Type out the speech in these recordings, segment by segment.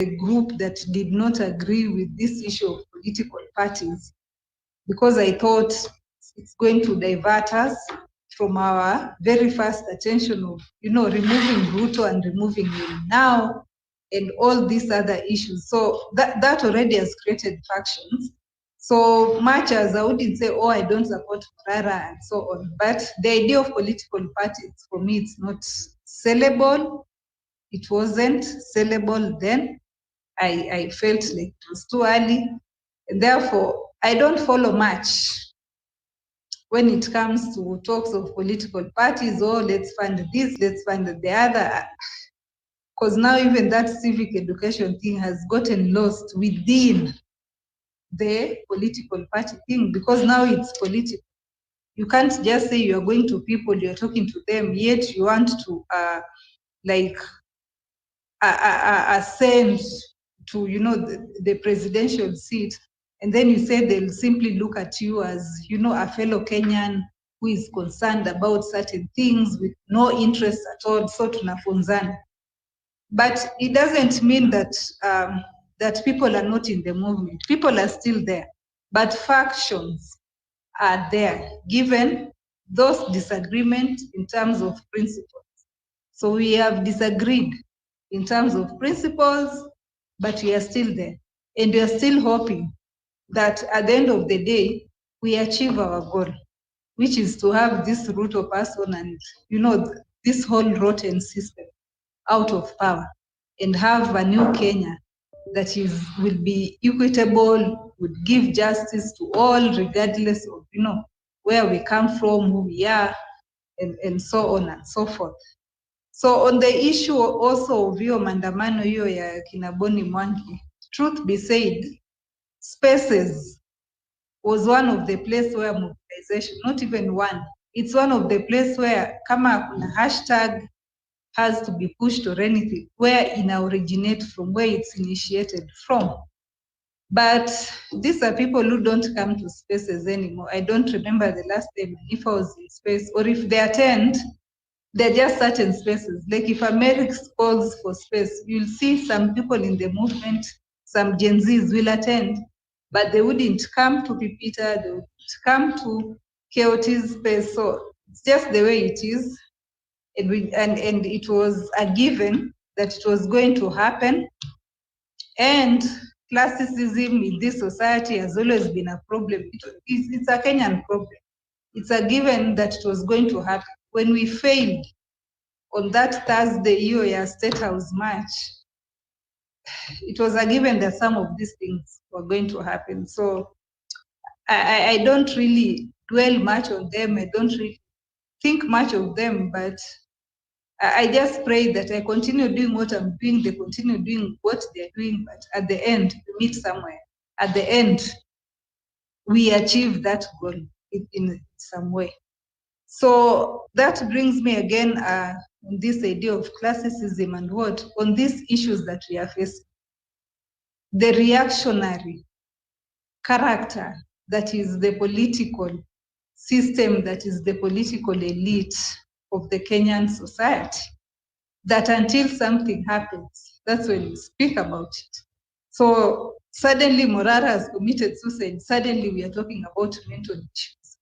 the group that did not agree with this issue of political parties, because I thought it's going to divert us from our very first attention of, removing Ruto and removing him now and all these other issues. So that already has created factions. So much as I wouldn't say, oh, I don't support Morara and so on, but the idea of political parties, for me, it's not sellable. It wasn't sellable then. I felt like it was too early. And therefore, I don't follow much when it comes to talks of political parties, or let's fund this, let's fund the other. Because now even that civic education thing has gotten lost within the political party thing, because now it's political. You can't just say you're going to people, you're talking to them, yet you want to ascend to, the presidential seat, and then you say they'll simply look at you as, a fellow Kenyan who is concerned about certain things with no interest at all, so tunafunzana. But it doesn't mean that that people are not in the movement. People are still there, but factions are there, given those disagreements in terms of principles. So we have disagreed in terms of principles, but we are still there. And we are still hoping that at the end of the day, we achieve our goal, which is to have this Ruto person and, this whole rotten system out of power, and have a new Kenya that will be equitable, would give justice to all, regardless of, where we come from, who we are, and so on and so forth. So on the issue also of hiyo maandamano hiyo ya kina Boni Mwangi, truth be said, Spaces was one of the place where mobilization, not even one, it's one of the place where kama kuna hashtag has to be pushed or anything, where it originate from, where it's initiated from. But these are people who don't come to spaces anymore. I don't remember the last time if I was in space, or if they attend, they're just certain spaces. Like if America calls for space, you'll see some people in the movement, some Gen Zs will attend, but they wouldn't come to Pipita, they would come to KOT's space. So it's just the way it is. And it was a given that it was going to happen. And classicism in this society has always been a problem. It's a Kenyan problem. It's a given that it was going to happen. When we failed on that Thursday, your State House march, it was a given that some of these things were going to happen. So I don't really dwell much on them. I don't really think much of them, but I just pray that I continue doing what I'm doing, they continue doing what they're doing, but at the end, we meet somewhere. At the end, we achieve that goal in some way. So that brings me again on this idea of classicism and what, on these issues that we are facing. The reactionary character that is the political system, that is the political elite of the Kenyan society, that until something happens, that's when we speak about it. So suddenly Morara has committed suicide, suddenly we are talking about mental issues.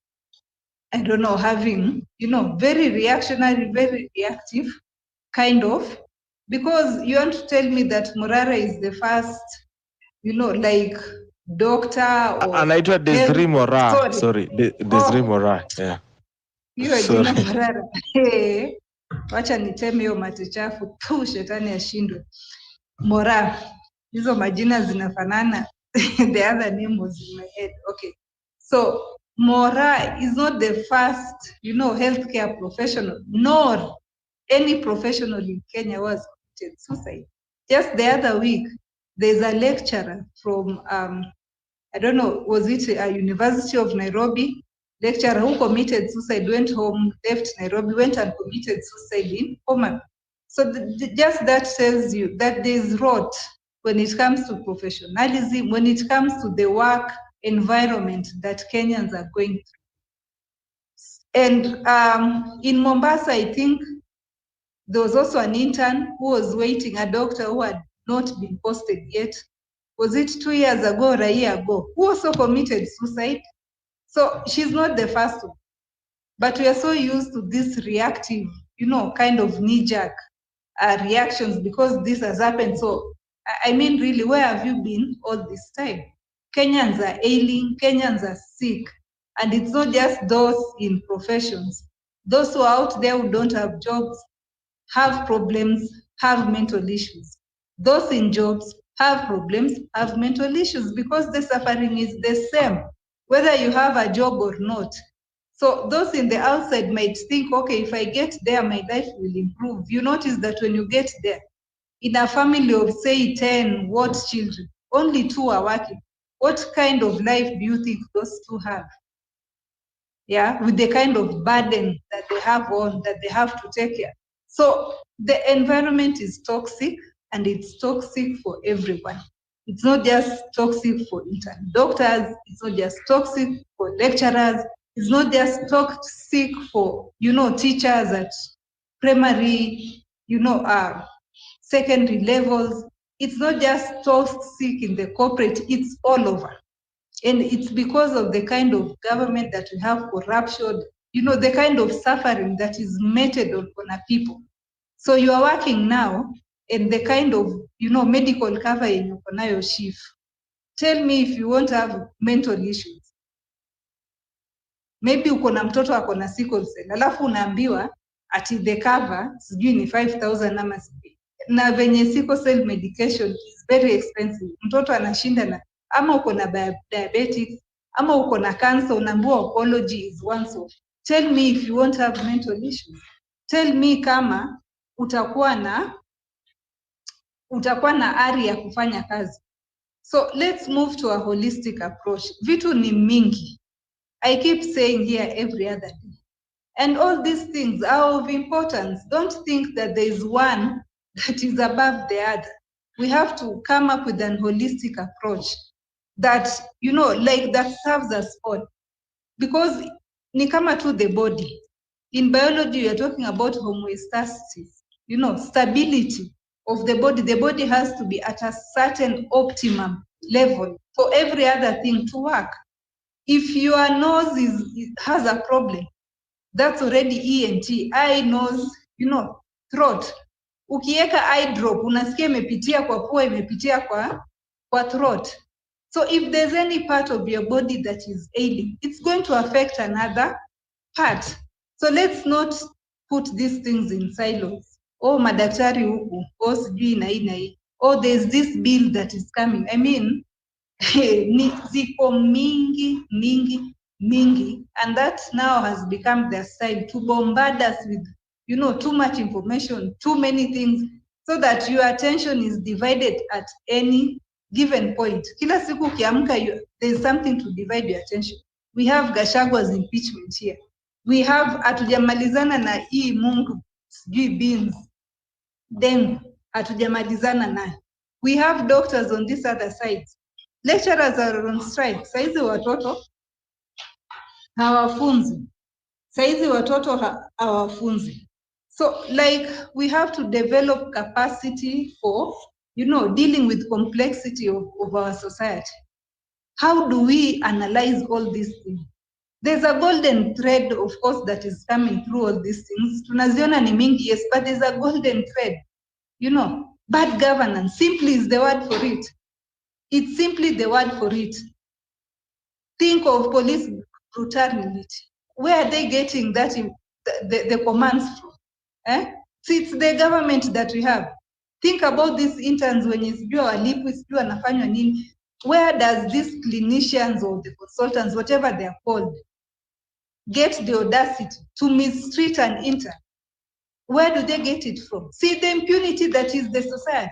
I don't know, having, very reactionary, very reactive, kind of, because you want to tell me that Morara is the first, like doctor or... Anaitwa Desiree Moraa. Sorry, Desiree Moraa, yeah. Hiyo jina Morara. Wacha niteme hiyo mate chafu, tu shetani ashindwe. Moraa, hizo majina zinafanana. The other name was in my head. Okay. So Moraa is not the first, healthcare professional, nor any professional in Kenya was committed suicide. Just the other week, there's a lecturer from, I don't know, was it a University of Nairobi? Lecturer who committed suicide, went home, left Nairobi, went and committed suicide in Homa. So just that tells you that there's rot when it comes to professionalism, when it comes to the work environment that Kenyans are going through. And in Mombasa, I think there was also an intern who was waiting, a doctor who had not been posted yet. Was it 2 years ago or a year ago? Who also committed suicide? So she's not the first one. But we are so used to this reactive, kind of knee-jerk reactions because this has happened. So, I mean, really, where have you been all this time? Kenyans are ailing, Kenyans are sick, and it's not just those in professions. Those who are out there who don't have jobs have problems, have mental issues. Those in jobs have problems, have mental issues because the suffering is the same, whether you have a job or not. So those in the outside might think, okay, if I get there, my life will improve. You notice that when you get there, in a family of, say, 10, what children? Only 2 are working. What kind of life do you think those 2 have? Yeah, with the kind of burden that they have on, that they have to take care. So the environment is toxic, and it's toxic for everyone. It's not just toxic for intern doctors, it's not just toxic for lecturers, it's not just toxic for, teachers at primary, secondary levels. It's not just toxic in the corporate, it's all over. And it's because of the kind of government that we have, corruption, the kind of suffering that is meted on our people. So you are working now, and the kind of, medical cover in your chief. Tell me if you won't have mental issues. Maybe uko na mtoto ako na sickle cell, alafu unaambiwa ati the cover sijui ni 5,000 ama sijui. Na venye sickle cell medication is very expensive. Mtoto anashinda na ama uko na diabetes, ama uko na cancer, unaambiwa oncology is once off. Tell me if you won't have mental issues. Tell me kama utakuwa na ari ya kufanya kazi. So let's move to a holistic approach. Vitu ni mingi. I keep saying here every other day. And all these things are of importance. Don't think that there is one that is above the other. We have to come up with an holistic approach that, that serves us all. Because ni kama tu the body. In biology, we are talking about homeostasis, stability of the body. The body has to be at a certain optimum level for every other thing to work. If your nose has a problem, that's already ENT, eye, nose, throat. Ukieka eye drop, unasikia imepitia kwa pua, imepitia kwa throat. So if there's any part of your body that is ailing, it's going to affect another part. So let's not put these things in silos. Oh, madaktari huku, oh, sijui na hii. Oh, there's this bill that is coming. I mean, ziko mingi, and that now has become their style, to bombard us with, too much information, too many things, so that your attention is divided at any given point. Kila siku ukiamka, there's something to divide your attention. We have Gachagwa's impeachment here. We have hatujamalizana na hii Mungu sijui beans. Then hatujamalizana na. We have doctors on this other side. Lecturers are on strike. Saizi watoto hawafunzi. Saizi watoto hawafunzi. So we have to develop capacity for, dealing with complexity of our society. How do we analyze all these things? There's a golden thread, of course, that is coming through all these things. Tunaziona ni mingi, yes, but there's a golden thread. Bad governance simply is the word for it. It's simply the word for it. Think of police brutality. Where are they getting that the commands from? So it's the government that we have. Think about these interns when you sijua walipwi, sijua wanafanywa nini. Where does these clinicians or the consultants, whatever they are called, get the audacity to mistreat an intern? Where do they get it from? See the impunity that is the society.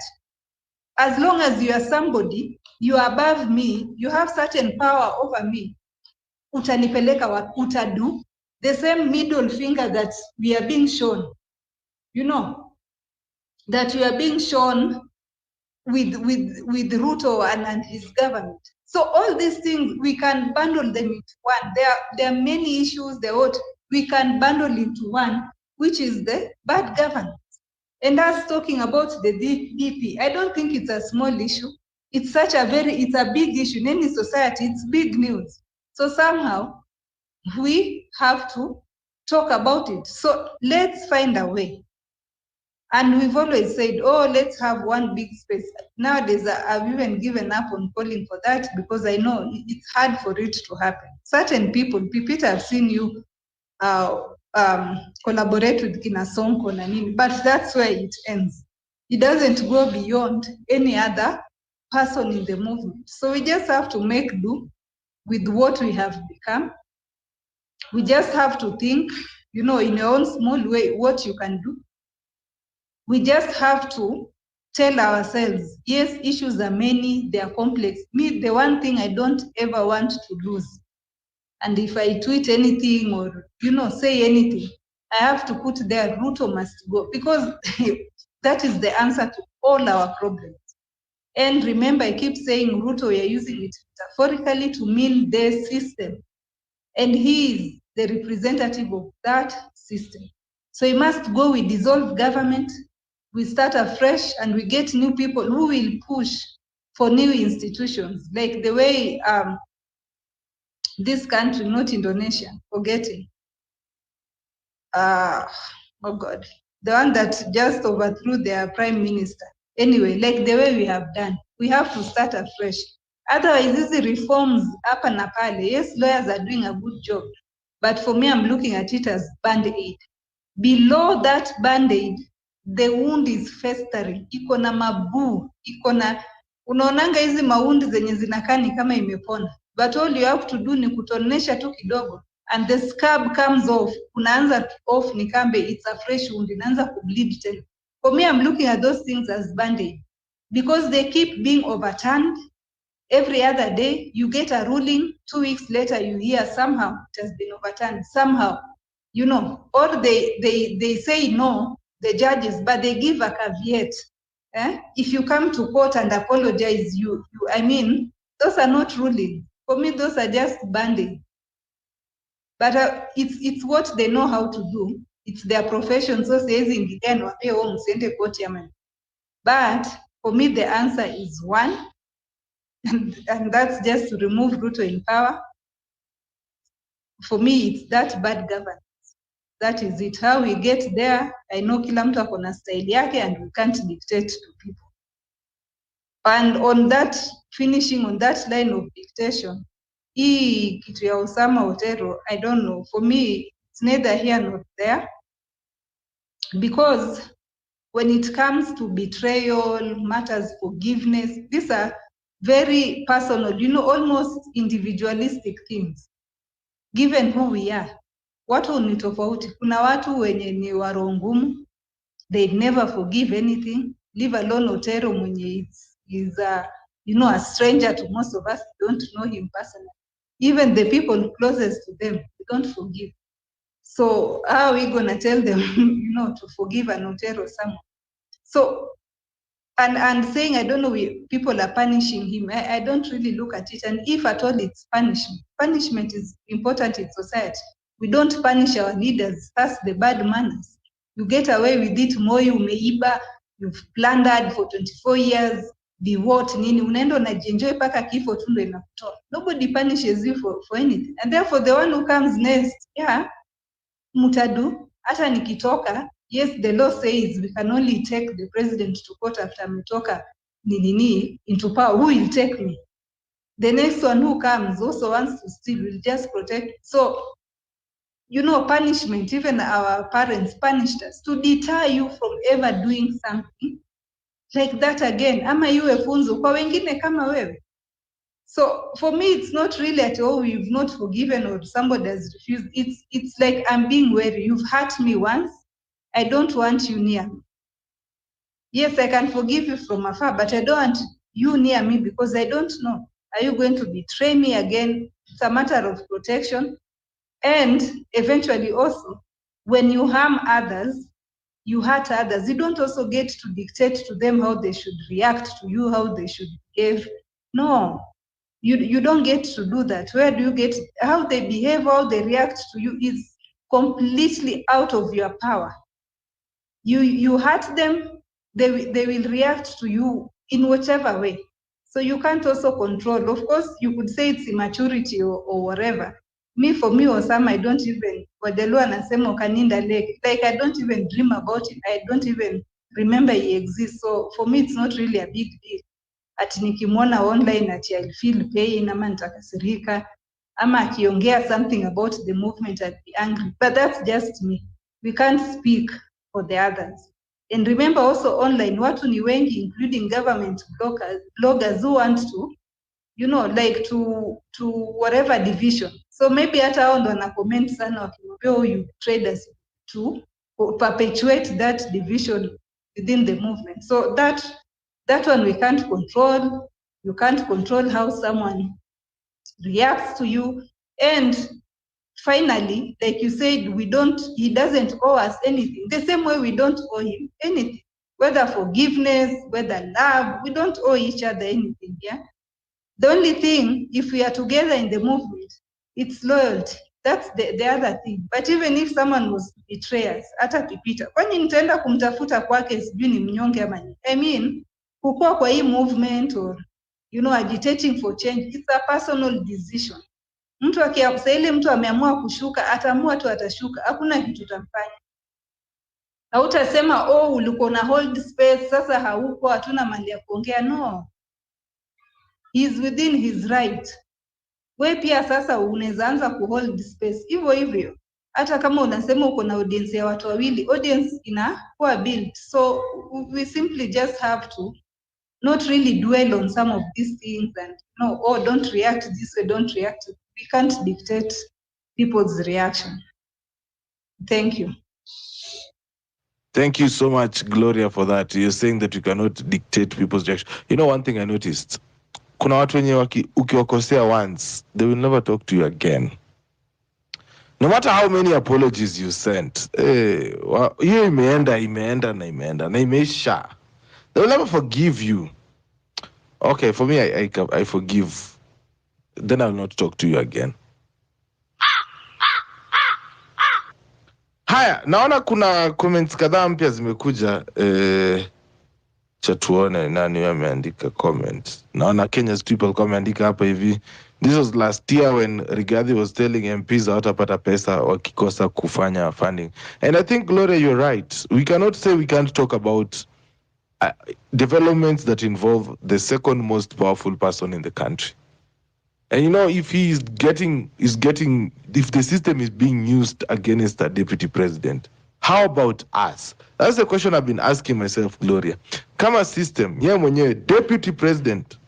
As long as you are somebody, you are above me, you have certain power over me, utanipeleka wa utadu, the same middle finger that we are being shown, that we are being shown with Ruto and his government. So all these things, we can bundle them into one. There are many issues, we can bundle into one, which is the bad governance. And us talking about the DP, I don't think it's a small issue. It's it's a big issue in any society. It's big news. So somehow we have to talk about it. So let's find a way. And we've always said, oh, let's have one big space. Nowadays, I've even given up on calling for that because I know it's hard for it to happen. Certain people, Peter, I've seen you collaborate with Kina Sonko na nini, but that's where it ends. It doesn't go beyond any other person in the movement. So we just have to make do with what we have become. We just have to think, in your own small way, what you can do. We just have to tell ourselves, yes, issues are many, they are complex. Me, the one thing I don't ever want to lose, and if I tweet anything or, say anything, I have to put there, Ruto must go, because that is the answer to all our problems. And remember, I keep saying Ruto, we are using it metaphorically to mean the system. And he is the representative of that system. So he must go, we dissolve government, we start afresh, and we get new people who will push for new institutions, like the way this country, not Indonesia, forgetting, oh God, the one that just overthrew their prime minister. Anyway, like the way we have done, we have to start afresh. Otherwise, these reforms up and pale, yes, lawyers are doing a good job, but for me, I'm looking at it as band-aid. Below that band-aid, the wound is festering, iko na mabuu, iko na, unaonanga hizi maundi zenye zinakaa ni kama imepona, but all you have to do ni kutonesha tu kidogo, and the scab comes off, unaanza off ni kambe, it's a fresh wound, inaanza kubleed tena. For me, I'm looking at those things as band-aid, because they keep being overturned. Every other day, you get a ruling, 2 weeks later, you hear somehow it has been overturned, somehow, or they say no, the judges, but they give a caveat. If you come to court and apologize, those are not rulings. For me, those are just band-aid. But it's what they know how to do. It's their profession. So says in the but for me, the answer is one, and that's just to remove Ruto in power. For me, it's that bad governance. That is it. How we get there, I know kila mtu ako na style yake, and we can't dictate to people. And on that, finishing on that line of dictation, hii kitu ya Osama Otero, I don't know. For me, it's neither here nor there. Because when it comes to betrayal, matters, forgiveness, these are very personal, almost individualistic things. Given who we are, watu ni tofauti. Kuna watu wenye ni waro ngumu, they'd never forgive anything, leave alone Otero mwenye is a stranger to most of us, don't know him personally. Even the people closest to them, they don't forgive. So how are we gonna tell them, to forgive an Otero someone? So, and saying, I don't know, people are punishing him. I don't really look at it. And if at all it's punishment, punishment is important in society. We don't punish our leaders. That's the bad manners. You get away with it, Moi umeiba, you've plundered for 24 years, be what, nini, unaenda unajienjoy paka kifo tu ndo inakutoa. Nobody punishes you for anything. And therefore the one who comes next, mutadu, hata nikitoka, yes, the law says we can only take the president to court after ametoka nini into power. Who will take me? The next one who comes also wants to steal, will just protect. So, punishment, even our parents punished us to deter you from ever doing something like that again. Ama iwe funzo kwa wengine kama wewe. So for me, it's not really at all we've not forgiven or somebody has refused. It's like I'm being wary. You've hurt me once. I don't want you near me. Yes, I can forgive you from afar, but I don't want you near me because I don't know. Are you going to betray me again? It's a matter of protection. And eventually also, when you harm others, you hurt others, you don't also get to dictate to them how they should react to you, how they should behave. No, you don't get to do that. Where do you get, how they behave, how they react to you is completely out of your power. You hurt them, they will react to you in whatever way. So you can't also control. Of course, you could say it's immaturity or whatever. For me, Osama, I don't even, Wadelu anasema Kaninda Lake, like I don't even dream about it. I don't even remember he exists. So for me, it's not really a big deal. Ati nikimwona online ati I feel pain ama nitakasirika ama akiongea something about the movement I'd be angry. But that's just me. We can't speak for the others. And remember also online, watu ni wengi, including government bloggers who want to, like to whatever division. So maybe hata hao ndo wana comment sana wakimwambia huyu traders to perpetuate that division within the movement. So that one we can't control. You can't control how someone reacts to you. And finally, like you said, he doesn't owe us anything. The same way we don't owe him anything, whether forgiveness, whether love, we don't owe each other anything, yeah? The only thing, if we are together in the movement, it's loyalty. That's the other thing. But even if someone was to betray us, hata kipita, kwani nitaenda kumtafuta kwake sijui ni mnyonge ama ni? I mean, kukua kwa hii movement or, agitating for change, it's a personal decision. Mtu akiamsa ile mtu ameamua kushuka, ataamua tu atashuka. Hakuna kitu utamfanya. Hautasema ulikuwa na hold space, sasa hauko, hatuna mali ya kuongea. No. He's within his right. We pia sasa unaweza anza kuhold space. Hivyo. Hata kama unasema uko na audience ya watu wawili, audience inakuwa built. So we simply just have to not really dwell on some of these things and don't react this way, don't react. We can't dictate people's reaction. Thank you. Thank you so much, Gloria, for that. You're saying that you cannot dictate people's reaction. You know, one thing I noticed, kuna watu wenye ukiwakosea once, they will never talk to you again. No matter how many apologies you sent, hiyo imeenda na imeisha. They will never forgive you. Okay, for me, I forgive. Then I'll not talk to you again. Haya, naona kuna comments kadhaa mpya zimekuja. Chatuone nani ameandika comment. Naona Kenya's people wameandika hapa hivi. This was last year when Rigathi was telling MPs hawatapata pesa wakikosa kufanya funding. And I think, Gloria, you're right. We cannot say we can't talk about developments that involve the second most powerful person in the country. And if if the system is being used against a deputy president, how about us? That's the question I've been asking myself, Gloria. Kama system, mwenyewe deputy president.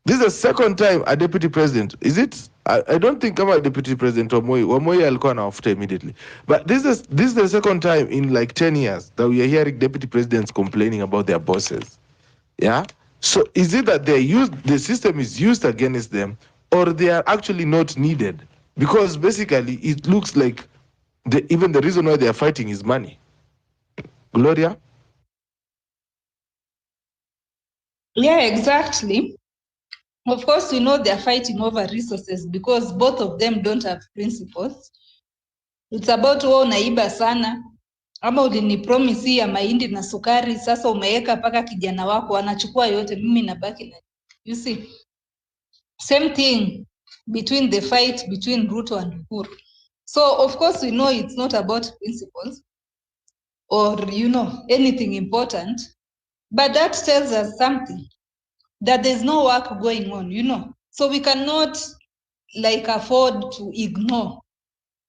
This is the second time a deputy president. Is it? I don't think I'm a deputy president Wamoi alikuwa anawafuta immediately. But this is the second time in like 10 years that we are hearing deputy presidents complaining about their bosses. Yeah? So is it that the system is used against them, or they are actually not needed? Because basically it looks like even the reason why they are fighting is money. Gloria? Yeah, exactly. Of course, we know they're fighting over resources because both of them don't have principles. It's about unaiba sana, ama ulinipromise ya mahindi na sukari, sasa umeweka paka kijana wako anachukua yote, mimi nabaki na. You see, same thing between the fight between Ruto and Uhuru. So of course we know it's not about principles or anything important, but that tells us something, that there's no work going on, so we cannot afford to ignore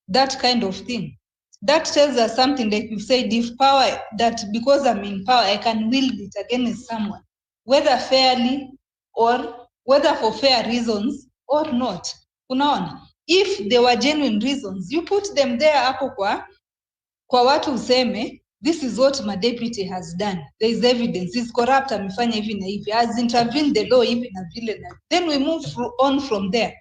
that kind of thing. That tells us something, like you said, if power, that because I'm in power, I can wield it against someone, whether fairly or whether for fair reasons or not. Unaona, if there were genuine reasons, you put them there hapo kwa watu useme, this is what my deputy has done. There is evidence. He's corrupt, amefanya hivi na hivi, has intervened the law hivi na vile na. Then we move on from there.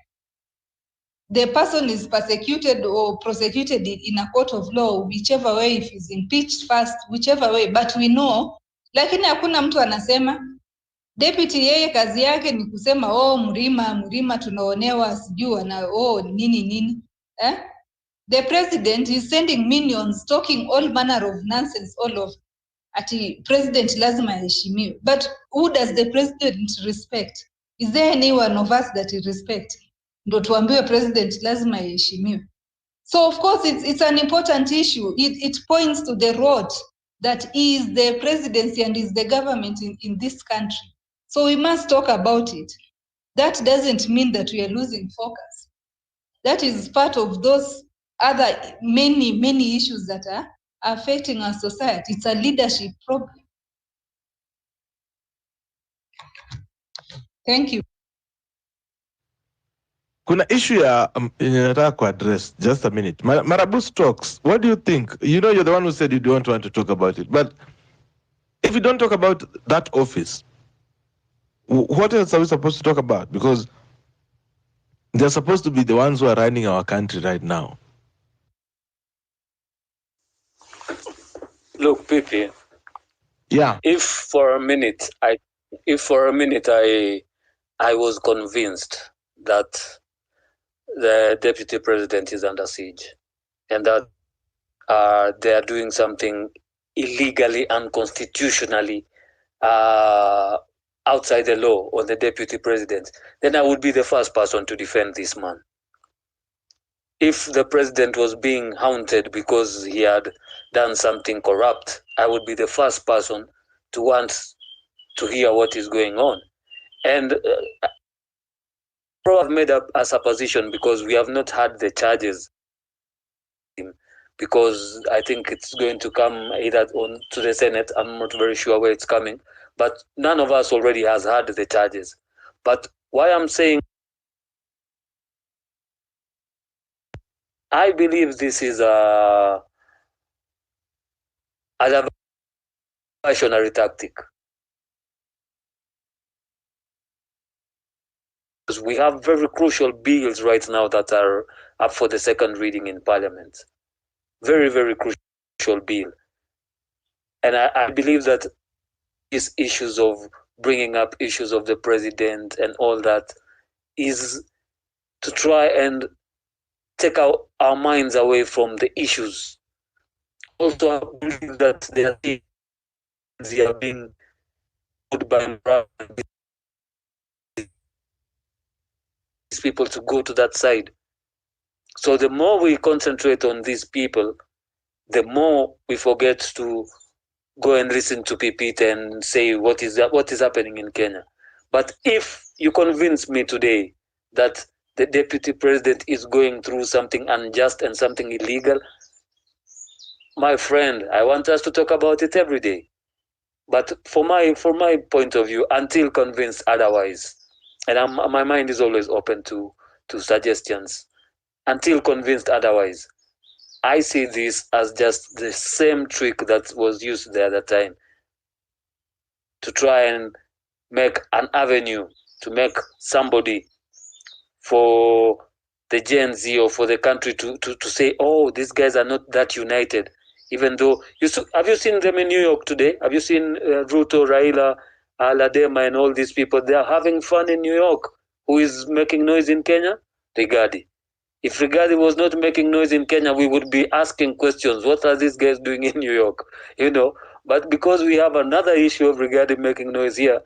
The person is persecuted or prosecuted in a court of law, whichever way, if he's impeached first, whichever way. But we know, lakini hakuna mtu anasema, deputy yeye kazi yake ni kusema, mlima tunaonewa, sijua na nini. The president is sending minions talking all manner of nonsense all over. ati president lazima aheshimiwe. But who does the president respect? Is there any one of us that he respect? Ndo tuambiwe president lazima aheshimiwe. So of course it's an important issue. It points to the road that is the presidency and is the government in this country. So we must talk about it. That doesn't mean that we are losing focus. That is part of those other many issues that are affecting our society. It's a leadership problem. Thank you. Kuna issue ya nataka kuaddress, just a minute. Marabu stocks, what do you think? You know, you're the one who said you don't want to talk about it, but if you don't talk about that office, what else are we supposed to talk about? Because they're supposed to be the ones who are running our country right now. Look, Pipi. Yeah. If for a minute I was convinced that the deputy president is under siege and that they are doing something illegally, unconstitutionally, outside the law on the deputy president, then I would be the first person to defend this man. If the president was being haunted because he had done something corrupt, I would be the first person to want to hear what is going on. And probably made up a supposition because we have not had the charges, because I think it's going to come either on to the Senate. I'm not very sure where it's coming, but none of us already has had the charges. But why I'm saying, I believe this is a diversionary tactic. Because we have very crucial bills right now that are up for the second reading in Parliament. Very, very crucial bill. And I believe that these issues of bringing up issues of the president and all that is to try and take our minds away from the issues. Also, I believe that there are things are being put by these people to go to that side. So the more we concentrate on these people, the more we forget to go and listen to Pipit and say what is happening in Kenya. But if you convince me today that the deputy president is going through something unjust and something illegal, my friend, I want us to talk about it every day. But from my point of view, until convinced otherwise, and my mind is always open to suggestions, until convinced otherwise, I see this as just the same trick that was used the other time to try and make an avenue, to make somebody for the Gen Z or for the country to say, oh, these guys are not that united. Even though, have you seen them in New York today? Have you seen Ruto, Raila, Ladema and all these people? They are having fun in New York. Who is making noise in Kenya? Rigathi. If Rigathi was not making noise in Kenya, we would be asking questions. What are these guys doing in New York? But because we have another issue of Rigathi making noise here,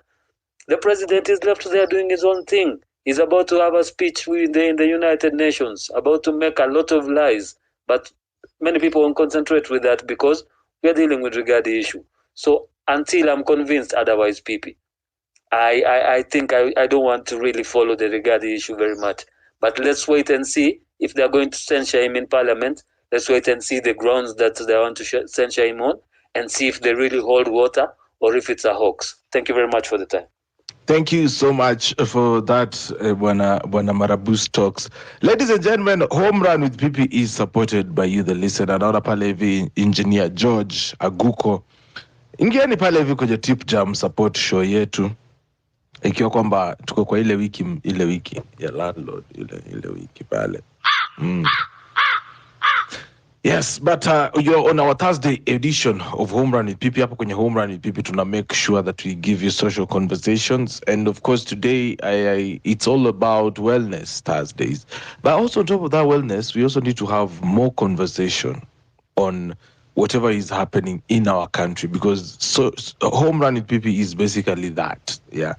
the president is left there doing his own thing. He's about to have a speech in the United Nations, about to make a lot of lies. But many people won't concentrate with that because we are dealing with Rigathi issue. So until I'm convinced otherwise, Pipi, I think I don't want to really follow the Rigathi issue very much. But let's wait and see if they're going to censure him in Parliament. Let's wait and see the grounds that they want to censure him on and see if they really hold water or if it's a hoax. Thank you very much for the time. Thank you so much for that, Bwana Marabus Talks. Ladies and gentlemen, Home Run with PP is supported by you, the listener. Naona pale hivi Engineer George Aguko. Ingieni pale hivi kwenye Tip Jam support show yetu. Ikiwa kwamba tuko kwa ile wiki ya landlord, ile wiki pale. Yes, but you're on our Thursday edition of Home Run with PP. Hapo kwenye Home Run with PP tuna make sure that we give you social conversations. And of course today it's all about wellness Thursdays. But also on top of that wellness, we also need to have more conversation on whatever is happening in our country, because home run with PP is basically that. Yeah.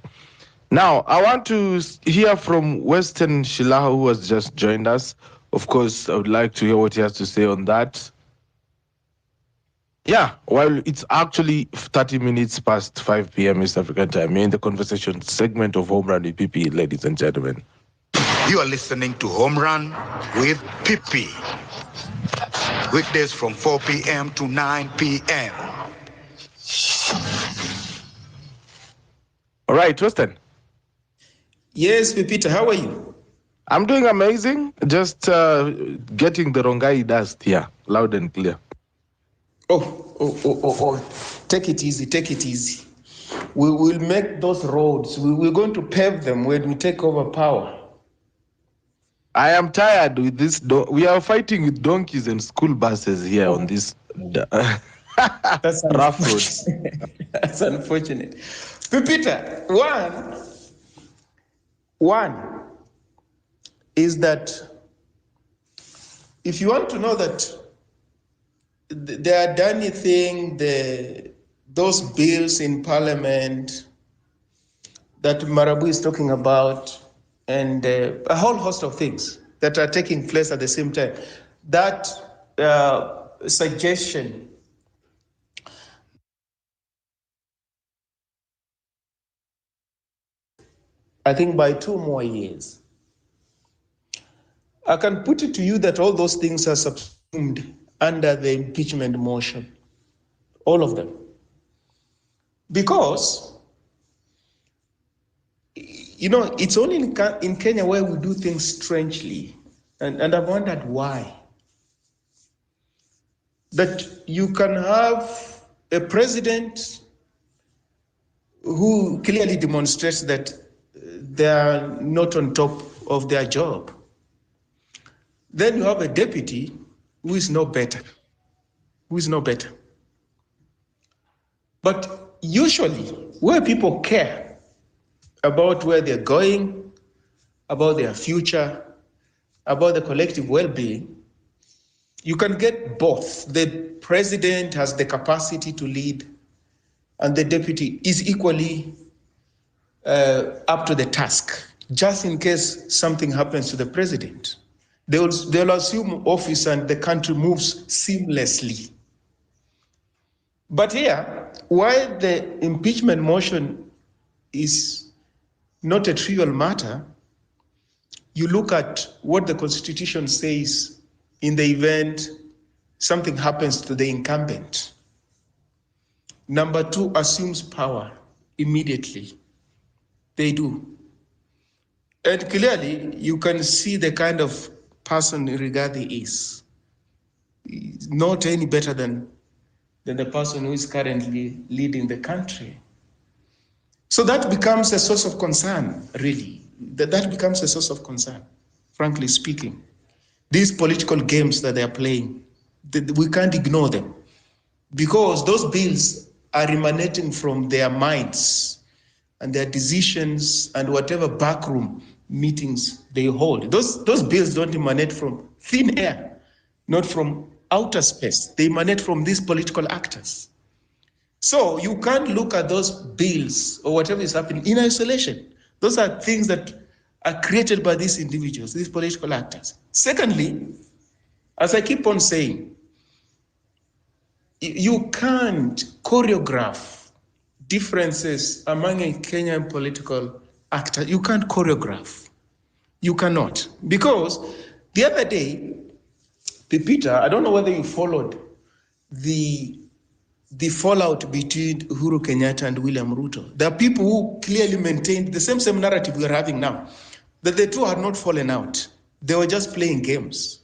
Now, I want to hear from Western Shilaha, who has just joined us. Of course, I would like to hear what he has to say on that. Yeah, well, it's actually 30 minutes past 5 p.m. East African time. We're in the conversation segment of Home Run with PP, ladies and gentlemen. You are listening to Home Run with PP. Weekdays from 4 p.m. to 9 p.m. All right, Weston. Yes, Pepita, how are you? I'm doing amazing. Just getting the Rongai dust here, loud and clear. Oh. Take it easy, take it easy. We will make those roads. We're going to pave them when we take over power. I am tired with this. We are fighting with donkeys and school buses here on this That's rough roads. That's unfortunate. Pepita, one is that if you want to know that the Adani thing, those bills in Parliament that Marabu is talking about, and a whole host of things that are taking place at the same time, that suggestion I think by 2 more years. I can put it to you that all those things are subsumed under the impeachment motion, all of them. Because, it's only in Kenya where we do things strangely, and I've wondered why. That you can have a president who clearly demonstrates that they are not on top of their job. Then you have a deputy who is no better. But usually, where people care about where they're going, about their future, about the collective well-being, you can get both. The president has the capacity to lead, and the deputy is equally up to the task, just in case something happens to the president. They'll assume office and the country moves seamlessly. But here, while the impeachment motion is not a trivial matter, you look at what the Constitution says in the event something happens to the incumbent. Number 2 assumes power immediately. They do. And clearly, you can see the kind of person Rigathi is. He's not any better than the person who is currently leading the country. So that becomes a source of concern, really. That becomes a source of concern, frankly speaking. These political games that they are playing, we can't ignore them, because those bills are emanating from their minds and their decisions and whatever backroom meetings they hold. Those bills don't emanate from thin air, not from outer space. They emanate from these political actors. So you can't look at those bills or whatever is happening in isolation. Those are things that are created by these individuals, these political actors. Secondly, as I keep on saying, you can't choreograph differences among a Kenyan political actor. You can't choreograph. You cannot. Because the other day, Pepita, I don't know whether you followed the fallout between Uhuru Kenyatta and William Ruto. There are people who clearly maintained the same narrative we're having now, that the two had not fallen out. They were just playing games.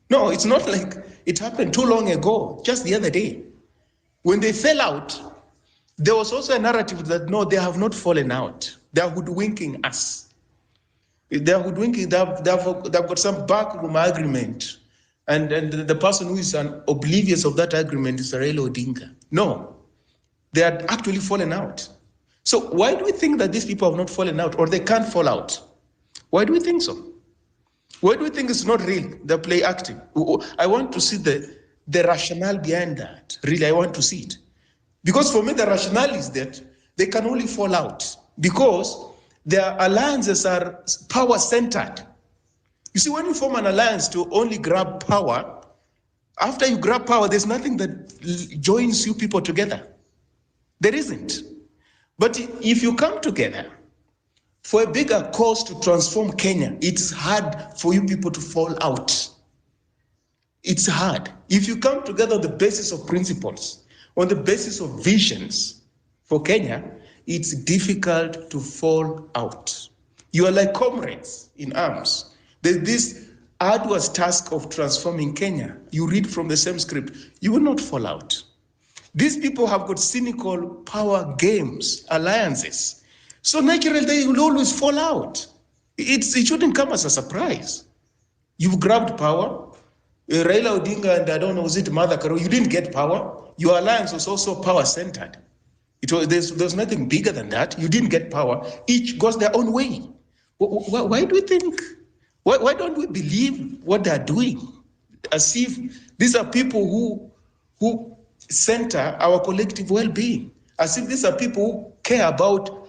No, it's not like it happened too long ago, just the other day. When they fell out, there was also a narrative that, no, they have not fallen out. They are hoodwinking us. They are hoodwinking, they've got some backroom agreement. And the person who is oblivious of that agreement is Raila Odinga. No, they had actually fallen out. So why do we think that these people have not fallen out, or they can't fall out? Why do we think so? Why do we think it's not real, they're play acting? I want to see the the rationale behind that? Really, I want to see it. Because for me, the rationale is that they can only fall out because their alliances are power-centered. You see, when you form an alliance to only grab power, after you grab power, there's nothing that joins you people together. There isn't. But if you come together for a bigger cause to transform Kenya, it's hard for you people to fall out. It's hard. If you come together on the basis of principles, on the basis of visions for Kenya, it's difficult to fall out. You are like comrades in arms. There's this arduous task of transforming Kenya. You read from the same script, you will not fall out. These people have got cynical power games, alliances. So naturally, they will always fall out. It shouldn't come as a surprise. You've grabbed power. Raila Odinga and I don't know, was it Martha Karua? You didn't get power. Your alliance was also power-centered. There's nothing bigger than that. You didn't get power. Each goes their own way. Why do we think? Why don't we believe what they're doing? As if these are people who center our collective well-being. As if these are people who care about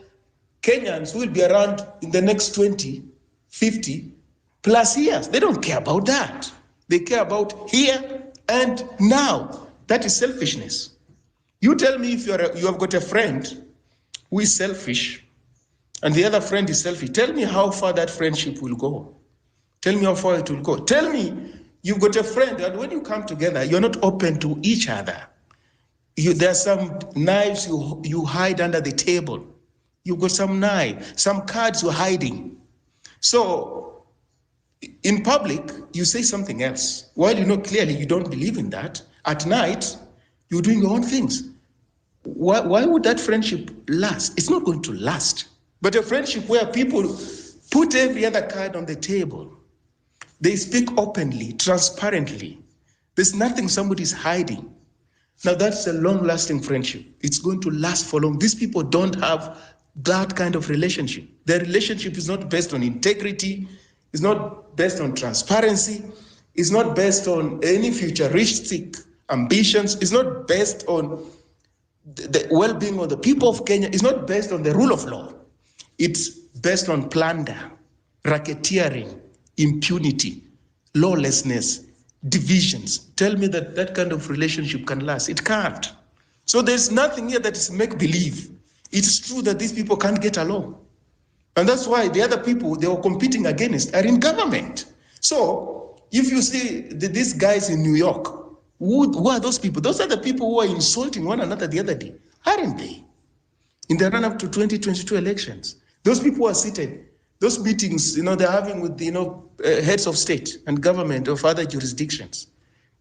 Kenyans who will be around in the next 20, 50 plus years. They don't care about that. They care about here and now. That is selfishness. You tell me if you have got a friend who is selfish and the other friend is selfish. Tell me how far that friendship will go. Tell me how far it will go. Tell me you've got a friend and when you come together, you're not open to each other. There are some knives you hide under the table. You've got some knife, some cards you're hiding. So in public, you say something else. While you know clearly you don't believe in that, at night, you're doing your own things. Why would that friendship last? It's not going to last. But a friendship where people put every other card on the table, they speak openly, transparently. There's nothing somebody's hiding. Now that's a long-lasting friendship. It's going to last for long. These people don't have that kind of relationship. Their relationship is not based on integrity. It's not based on transparency. It's not based on any futuristic ambitions. It's not based on the well-being of the people of Kenya. It's not based on the rule of law. It's based on plunder, racketeering, impunity, lawlessness, divisions. Tell me that that kind of relationship can last. It can't. So there's nothing here that is make-believe. It's true that these people can't get along. And that's why the other people they were competing against are in government. So if you see these guys in New York, who are those people? Those are the people who are insulting one another the other day, aren't they? In the run-up to 2022 elections. Those people are seated. Those meetings, they're having with, heads of state and government of other jurisdictions.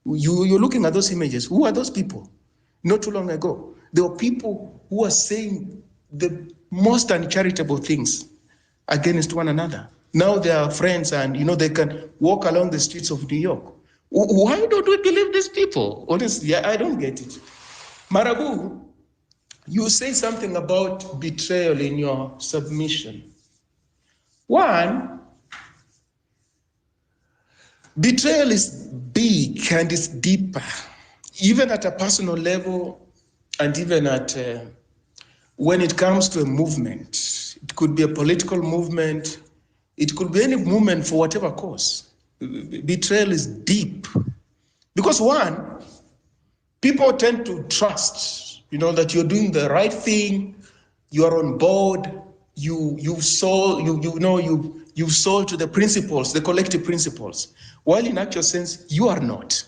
You're looking at those images. Who are those people? Not too long ago, there were people who are saying the most uncharitable things against one another. Now they are friends and, they can walk along the streets of New York. Why don't we believe these people? Honestly, I don't get it. Marabu, you say something about betrayal in your submission. One, betrayal is big and it's deeper, even at a personal level and even at when it comes to a movement. It could be a political movement. It could be any movement for whatever cause. Betrayal is deep. Because one, people tend to trust, that you're doing the right thing, you are on board, you've sold to the principles, the collective principles, while in actual sense, you are not.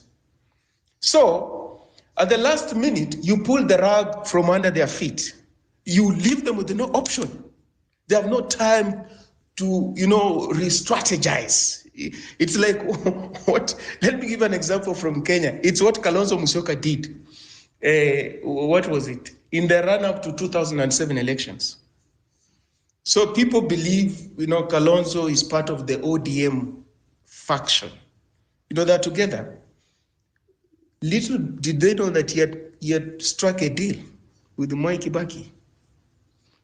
So, at the last minute, you pull the rug from under their feet. You leave them with no option. They have no time to, re-strategize. It's like what? Let me give an example from Kenya. It's what Kalonzo Musyoka did. What was it? In the run-up to 2007 elections. So people believe, Kalonzo is part of the ODM faction. They're together. Little did they know that he had struck a deal with Mwai Kibaki.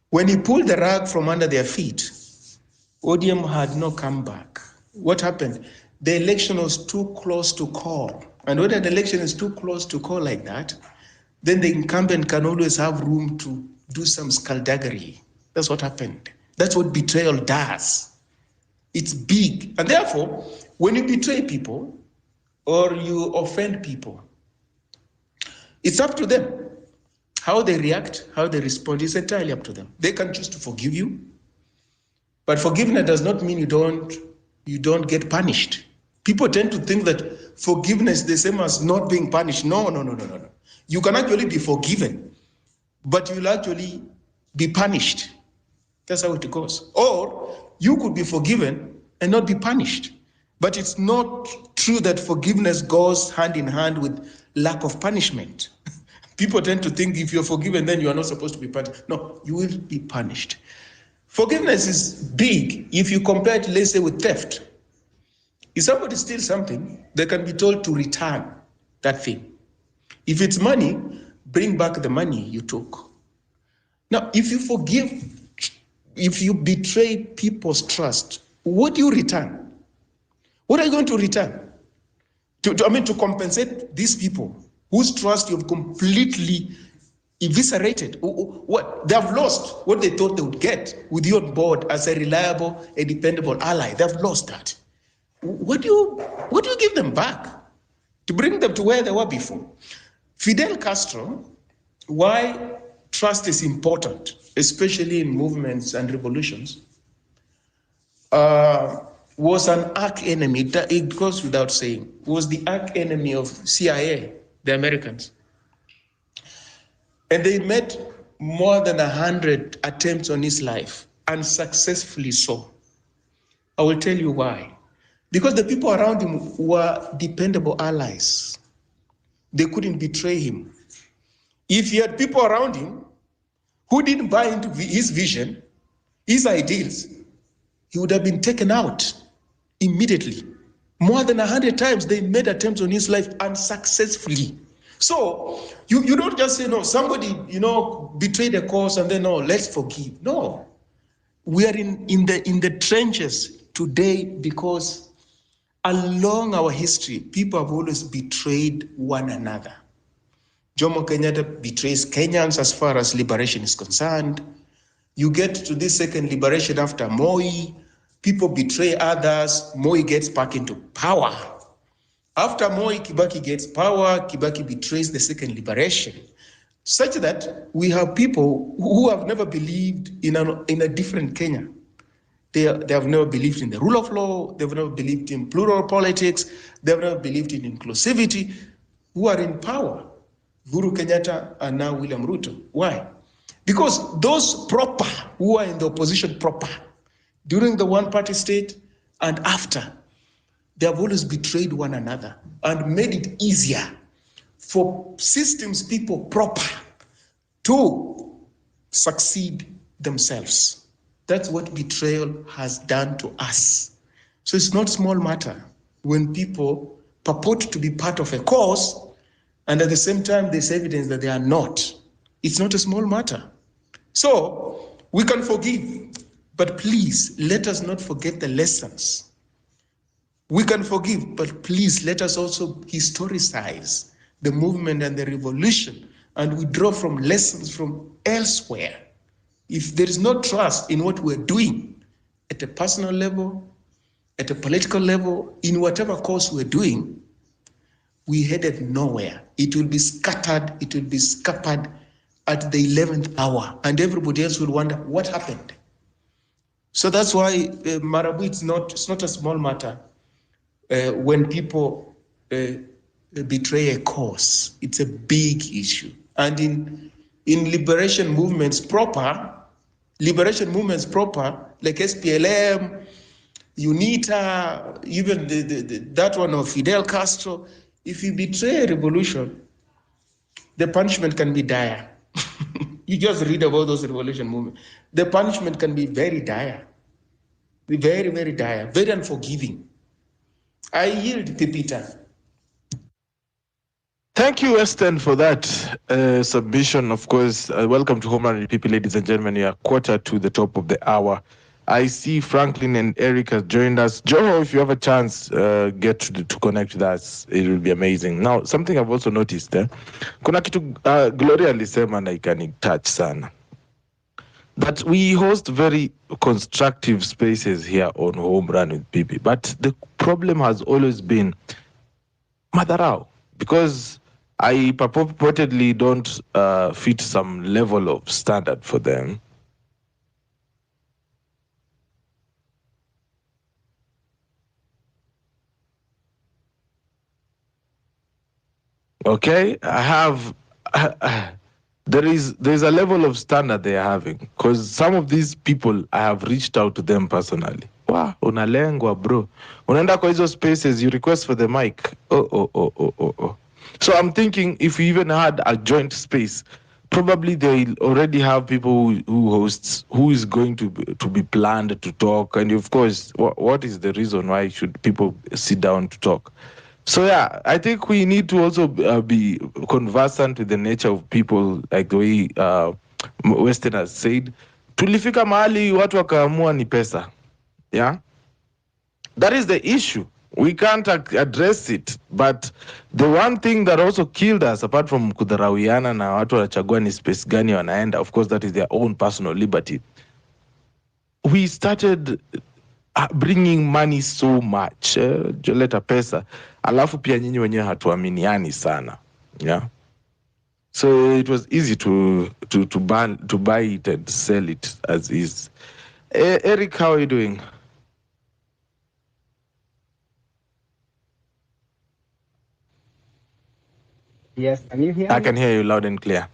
When he pulled the rug from under their feet, ODM had no comeback. What happened? The election was too close to call. And when an election is too close to call like that, then the incumbent can always have room to do some skullduggery. That's what happened. That's what betrayal does. It's big. And therefore, when you betray people or you offend people, it's up to them. How they react, how they respond is entirely up to them. They can choose to forgive you, but forgiveness does not mean you don't get punished. People tend to think that forgiveness is the same as not being punished. No. You can actually be forgiven, but you'll actually be punished. That's how it goes. Or you could be forgiven and not be punished. But it's not true that forgiveness goes hand in hand with lack of punishment. People tend to think if you're forgiven, then you are not supposed to be punished. No, you will be punished. Forgiveness is big if you compare it, let's say, with theft. If somebody steals something, they can be told to return that thing. If it's money, bring back the money you took. Now, if you forgive, if you betray people's trust, what do you return? What are you going to return? To compensate these people whose trust you've completely eviscerated. What they have lost what they thought they would get with you on board as a reliable, a dependable ally. They've lost that. What do you give them back to bring them to where they were before? Fidel Castro, why trust is important, especially in movements and revolutions, was an arch enemy. It goes without saying. Was the arch enemy of CIA, the Americans. And they made more than 100 attempts on his life, unsuccessfully so. I will tell you why. Because the people around him were dependable allies. They couldn't betray him. If he had people around him who didn't buy into his vision, his ideals, he would have been taken out immediately. More than 100 times they made attempts on his life unsuccessfully. So you don't just say, no, somebody, betrayed a cause and then, no, let's forgive. No, we are in the trenches today because along our history, people have always betrayed one another. Jomo Kenyatta betrays Kenyans as far as liberation is concerned. You get to this second liberation after Moi, people betray others, Moi gets back into power. After Moi, Kibaki gets power, Kibaki betrays the second liberation, such that we have people who have never believed in a different Kenya. They have never believed in the rule of law, they've never believed in plural politics, they've never believed in inclusivity, who are in power. Uhuru Kenyatta and now William Ruto. Why? Because those proper, who are in the opposition proper, during the one-party state and after, they have always betrayed one another and made it easier for systems people proper to succeed themselves. That's what betrayal has done to us. So it's not small matter when people purport to be part of a cause and at the same time there's evidence that they are not. It's not a small matter. So we can forgive, but please let us not forget the lessons. We can forgive, but please let us also historicize the movement and the revolution and we draw from lessons from elsewhere. If there is no trust in what we're doing at a personal level, at a political level, in whatever cause we're doing, we headed nowhere. It will be scattered, it will be scuppered at the 11th hour, and everybody else will wonder what happened. So that's why Marabu, it's not a small matter when people betray a cause. It's a big issue. And in liberation movements proper, like SPLM, UNITA, even that one of Fidel Castro, if you betray a revolution, the punishment can be dire. You just read about those revolution movements. The punishment can be very dire, very, very dire, very unforgiving. I yield, Pepita. Thank you, Weston, for that submission. Of course, welcome to Homeland PP, ladies and gentlemen. We are quarter to the top of the hour. I see Franklin and Eric has joined us. Joe, if you have a chance, get to connect with us. It will be amazing. Now, something I've also noticed, kuna kitu Gloria alisema na ikani touch sana. That we host very constructive spaces here on Home Run with Pipi. But the problem has always been Madarao, because I purportedly don't fit some level of standard for them. Okay, I have there's a level of standard they are having, because some of these people I have reached out to them personally. Wow, unalengwa bro, unaenda kwa hizo spaces, you request for the mic. Oh. So I'm thinking if we even had a joint space, probably they already have people who hosts, who is going to be planned to talk, and of course, what is the reason why should people sit down to talk? So yeah, I think we need to also be conversant with the nature of people, like the way Westerners said. Tulifika mahali watu wakaamua ni pesa. Yeah, that is the issue. We can't address it, but the one thing that also killed us, apart from kudharawiana na watu wanachagua ni space gani wanaenda, of course that is their own personal liberty. We started bringing money so much, leta pesa, alafu pia nyinyi wenyewe hatuaminiani sana, yeah. So it was easy to buy it and sell it as is. Eric, how are you doing? Yes, can you hear I me? can hear you loud and clear.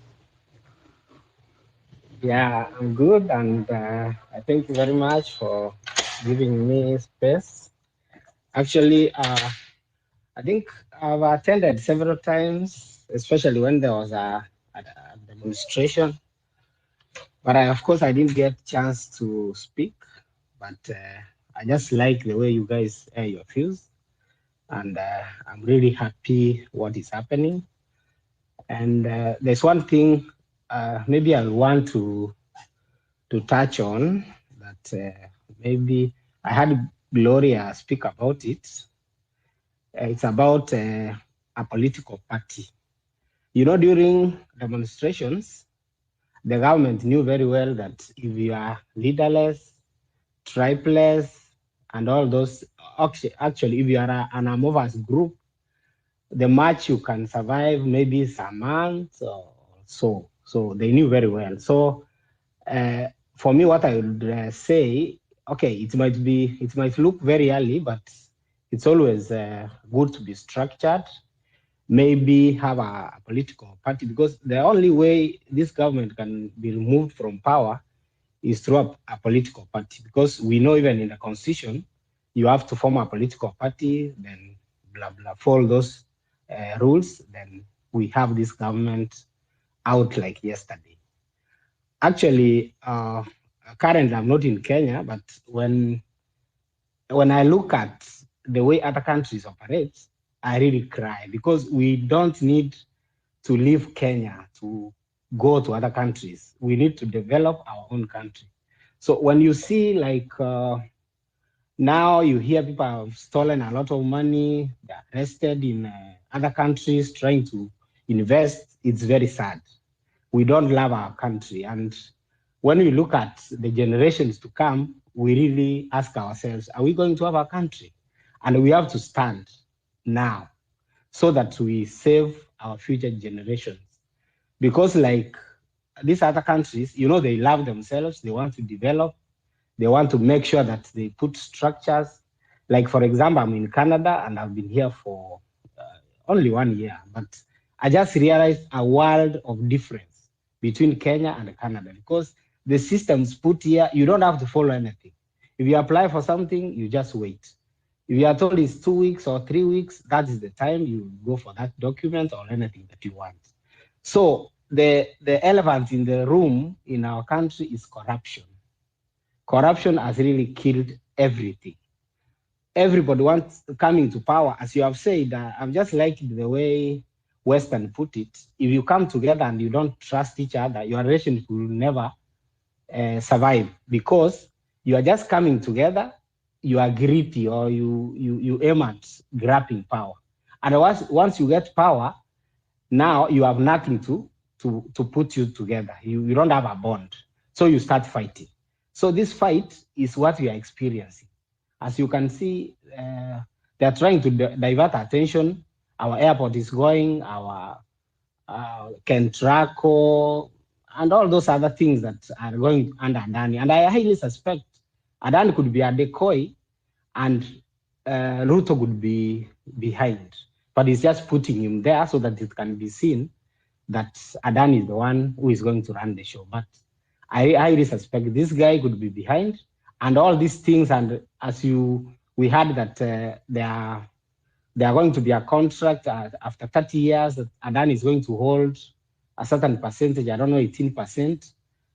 Yeah, I'm good, and I thank you very much for giving me space. Actually, I think I've attended several times, especially when there was a demonstration. But of course, I didn't get a chance to speak. But I just like the way you guys air your views, and I'm really happy what is happening. And there's one thing maybe I want to touch on that maybe I had Gloria speak about it. It's about a political party. You know, during demonstrations, the government knew very well that if you are leaderless, tribeless, and all those, actually, if you are an amorphous group, the much you can survive maybe some months or so. So they knew very well. So for me, what I would say, okay, it might look very early, but it's always good to be structured. Maybe have a political party, because the only way this government can be removed from power is through a political party. Because we know even in the constitution, you have to form a political party, then blah blah, follow those rules. Then we have this government out like yesterday. Actually, currently I'm not in Kenya, but when I look at the way other countries operate, I really cry, because we don't need to leave Kenya to go to other countries. We need to develop our own country. So when you see like now you hear people have stolen a lot of money, they're arrested in other countries trying to invest, it's very sad. We don't love our country. And when we look at the generations to come, we really ask ourselves, are we going to have a country? And we have to stand now so that we save our future generations. Because like these other countries, you know, they love themselves, they want to develop, they want to make sure that they put structures. Like, for example, I'm in Canada and I've been here for only 1 year, but I just realized a world of difference between Kenya and Canada, because the systems put here, you don't have to follow anything. If you apply for something, you just wait. If you are told it's 2 weeks or 3 weeks, that is the time you go for that document or anything that you want. So the elephant in the room in our country is corruption. Corruption has really killed everything. Everybody wants coming to power. As you have said, I've just liked the way Western put it. If you come together and you don't trust each other, your relationship will never survive, because You are just coming together, you are greedy, or you aim at grabbing power. And once you get power, now you have nothing to put you together. You don't have a bond. So you start fighting. So this fight is what we are experiencing. As you can see, they are trying to divert attention. Our airport is going, our Kentraco, and all those other things that are going under Adani. And I highly suspect Adani could be a decoy and Ruto could be behind. But he's just putting him there so that it can be seen that Adani is the one who is going to run the show. But I highly suspect this guy could be behind, and all these things. And as we heard that there are going to be a contract after 30 years that Adani is going to hold a certain percentage, I don't know, 18%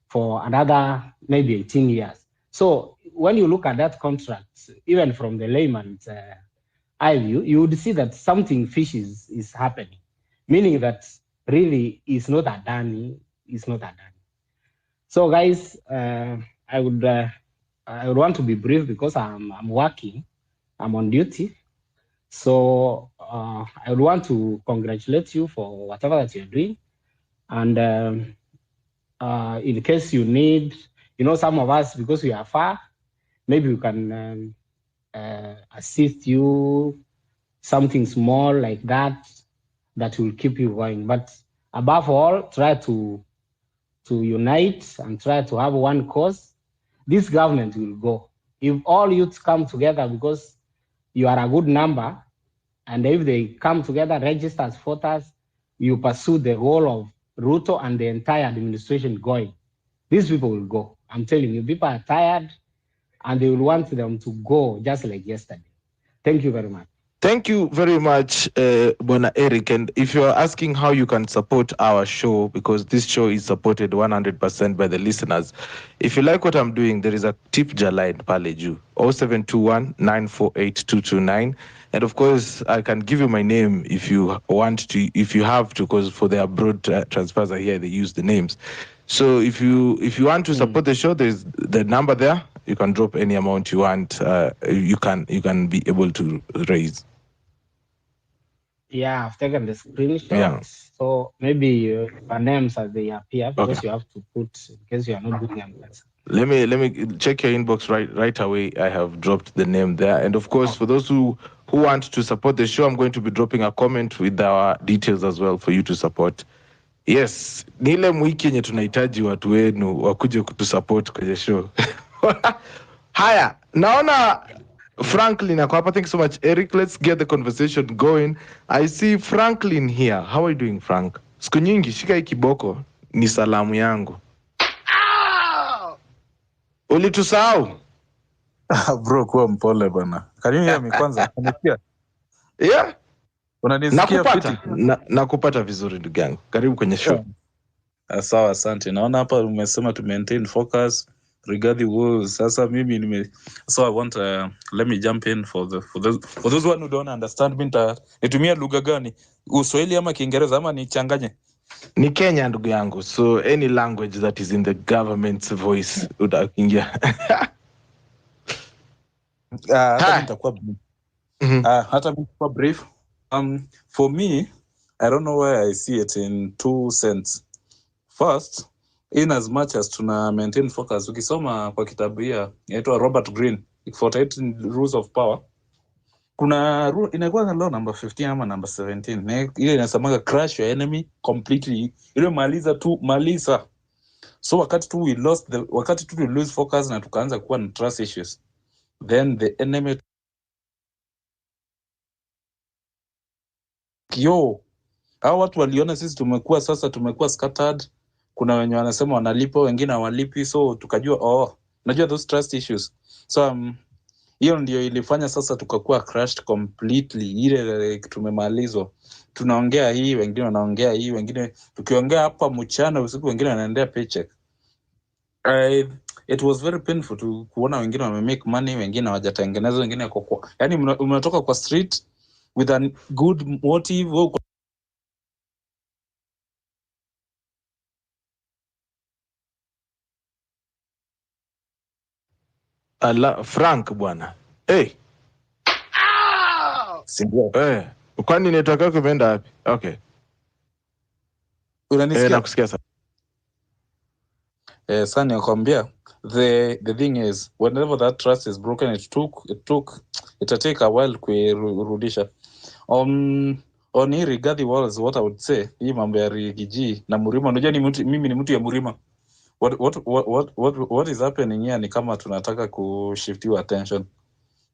for another maybe 18 years. So when you look at that contract, even from the layman's eye view, you would see that something fishy is happening, meaning that really is not Adani, is not Adani. So guys, I would want to be brief because I'm working, I'm on duty. So I would want to congratulate you for whatever that you're doing. And in case you need, some of us, because we are far, maybe we can assist you, something small like that will keep you going. But above all, try to unite and try to have one cause. This government will go. If all youths come together, because you are a good number, and if they come together, register as voters, you pursue the goal of Ruto and the entire administration going. These people will go. I'm telling you, people are tired and they will want them to go just like yesterday. Thank you very much. Thank you very much, Bona Eric. And if you're asking how you can support our show, because this show is supported 100% by the listeners, if you like what I'm doing, there is a tip line pale juu 0721 948 229. And of course, I can give you my name if you want to, if you have to, because for the abroad transfers are here, they use the names. So if you want to support the show, there's the number there. You can drop any amount you want. You can be able to raise. Yeah, I've taken the screenshot. Yeah. So maybe your names as they appear, because you have to put, in case you are not doing them. Let me check your inbox right away. I have dropped the name there. And of course, for those who want to support the show, I'm going to be dropping a comment with our details as well for you to support. Yes, ni ile mwiki yenye tunahitaji watu wenu wakuje kutusupport kwenye show. Haya, naona Franklin ako hapa. Thank you so much, Eric. Let's get the conversation going. I see Franklin here. How are you doing, Frank? Siku nyingi, shika hii kiboko. Ni salamu yangu. Ulitusahau? Bro, kuwa mpole bana. Can you hear me kwanza? Unanisikia? Yeah. Unanisikia fiti? Nakupata vizuri ndugu yangu. Karibu kwenye show. Sawa, asante. Naona hapa umesema to maintain focus regarding wolves. Sasa mimi so I want let me jump in for those who don't understand me, nitumia lugha gani? Uswahili ama Kiingereza ama nichanganye? Ni Kenya ndugu yangu. So any language that is in the government's voice utakingia. Hata nitakuwa brief. For me, I don't know where I see it in two sense. First, in as much as tuna maintain focus, ukisoma kwa kitabu ya inaitwa Robert Greene 48 Rules of Power, kuna inakuwa na law number 15 ama number 17 ile inasemaga crush your enemy completely, ile maliza. So wakati tu we lose focus na tukaanza kuwa na trust issues, then the enemy hao watu waliona sisi tumekuwa scattered. Kuna wenye wanasema wanalipa, wengine hawalipi, so tukajua najua those trust issues. So hiyo ndio ilifanya sasa tukakuwa crushed completely. Ile tumemalizwa, tunaongea hii, wengine wanaongea hii, wengine tukiongea hapa mchana, usiku wengine wanaendea paycheck. It was very painful to kuona wengine wame make money, wengine hawajatengeneza, wengine kwa yani unatoka kwa street with a good motive. Frank bwana. Hey. Sindio? Kwani network yako imeenda wapi? Okay. Unanisikia? Nakusikia sasa. Sasa nakwambia the thing is whenever that trust is broken it take a while kuirudisha. On hii Rigathi Walls, what I would say, hii mambo ya Rigiji na Murima, unajua mimi ni mtu ya Murima. What is happening here ni kama tunataka kushiftiwa attention.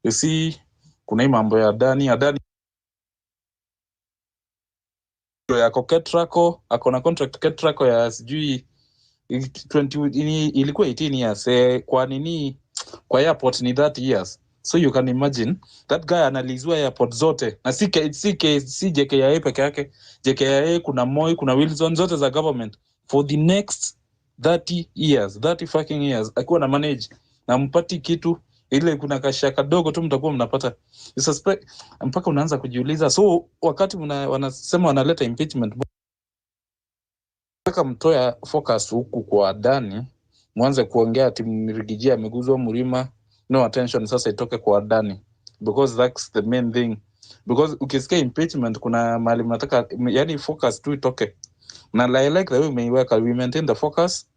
You see, kuna hii mambo ya Adani yako Ketrako, akona contract Ketrako ya sijui 20 ilikuwa 18 years. Kwa airport ni 30 years. So you can imagine that guy analizwa airport zote na si JKIA peke yake. JKIA kuna Moi, kuna Wilson, zote za government for the next 30 fucking years akiwa na manage na mpati kitu ile, kuna kasha kadogo tu mtakuwa mnapata. You suspect mpaka unaanza kujiuliza. So wakati wanasema wanaleta impeachment, mtoya focus huku kwa Adani, mwanze kuongea timu Rigiji ameguzwa Murima, no attention sasa itoke kwa Adani, because that's the main thing. Because ukisikia impeachment kuna mali mnataka, yani focus tu itoke. Na I like the way we maintain the focus.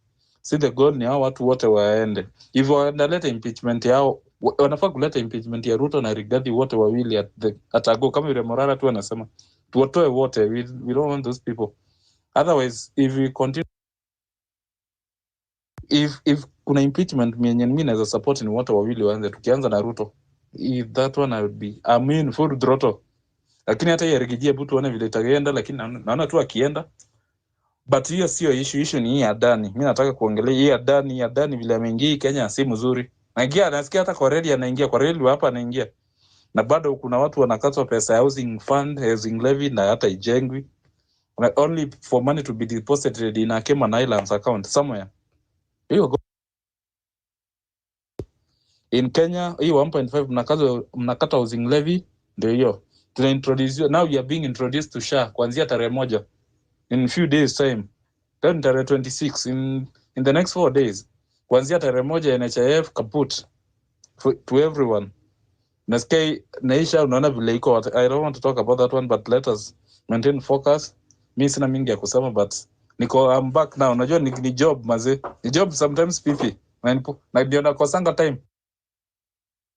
See the goal ni hao watu wote waende. Hivyo wanaleta impeachment yao, wanafaa kuleta impeachment ya Ruto na Rigathi wote wawili atago kama yule Morara tu anasema. Tuwatoe wote, we don't want those people. Otherwise, if we continue, if kuna impeachment mimi naweza support ni wote wawili waanze, tukianza na Ruto. If that one I would be full throttle. Lakini hata yarigijia butu wana vile itaenda, lakini naona tu akienda. But hiyo sio issue ni hii Adani. Mimi nataka kuongelea hii Adani vile ameingia Kenya si mzuri. Naingia nasikia hata kwa reli anaingia, kwa reli hapa anaingia. Na bado kuna watu wanakatwa pesa ya housing fund, housing levy na hata ijengwi. Only for money to be deposited in a Cayman Islands account somewhere. In Kenya, hiyo 1.5 mnakata housing levy, ndio hiyo. Tunaintroduce, now you are being introduced to SHA kuanzia tarehe 1 in few days time. Then tarehe 26 in the next 4 days. Kuanzia tarehe 1 NHIF kaput to everyone. Nasikia naisha, unaona vile iko. I don't want to talk about that one, but let us maintain focus. Mimi sina mingi ya kusema, but I'm back now. Unajua ni job maze. Ni job sometimes pipi. Na ndio nakosanga time.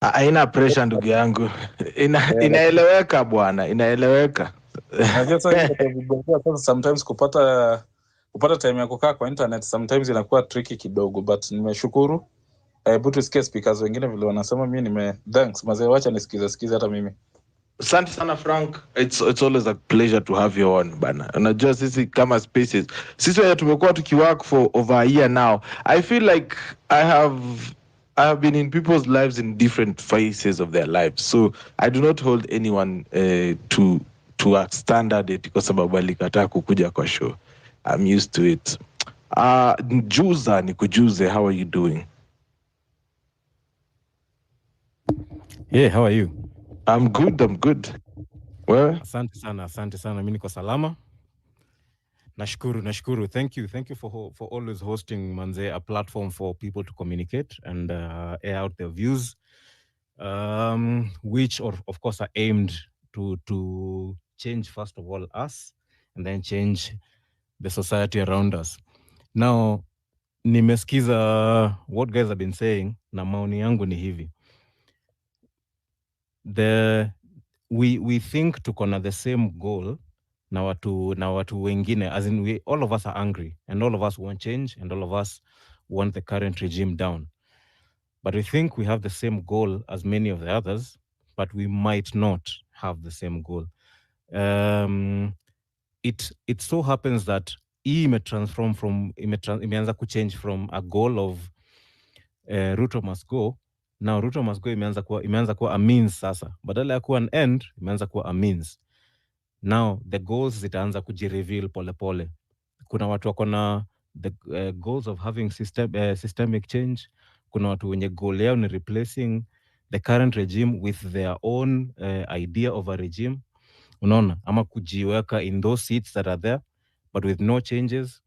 Haina pressure ndugu yangu. Inaeleweka bwana, inaeleweka. Najua sasa sometimes kupata time ya kukaa kwa internet sometimes inakuwa tricky kidogo, but nimeshukuru. But tusikie speakers wengine vile wanasema, mimi thanks mazee, wacha nisikize hata mimi. Asante sana Frank. It's always a pleasure to have you on bana. Unajua sisi kama spaces, sisi wenyewe tumekuwa tukiwork for over a year now. I feel like I have been in people's lives in different phases of their lives. So I do not hold anyone to a standard kwa sababu alikataa kukuja kwa show. I'm used to it. Juza nikujuze, how are you doing? Yeah, how are you? I'm good. Well, asante sana. Mimi niko salama. Nashukuru. Thank you for always hosting manze a platform for people to communicate and air out their views, which of course are aimed to change first of all us and then change the society around us. Now nimesikiza what guys have been saying na maoni yangu ni hivi. We think tuko na the same goal na watu wengine, as in all of us are angry and all of us want change and all of us want the current regime down, but we think we have the same goal as many of the others, but we might not have the same goal. It so happens that imeanza kuchange from a goal of Ruto must go. Now Ruto must go imeanza kuwa a means sasa. Badala ya kuwa an end, imeanza kuwa a means. Now the goals zitaanza kujireveal pole. Kuna watu wako na the goals of having systemic change. Kuna watu wenye goal yao ni replacing the current regime with their own idea of a regime. Unaona, ama kujiweka in those seats that are there but with no changes.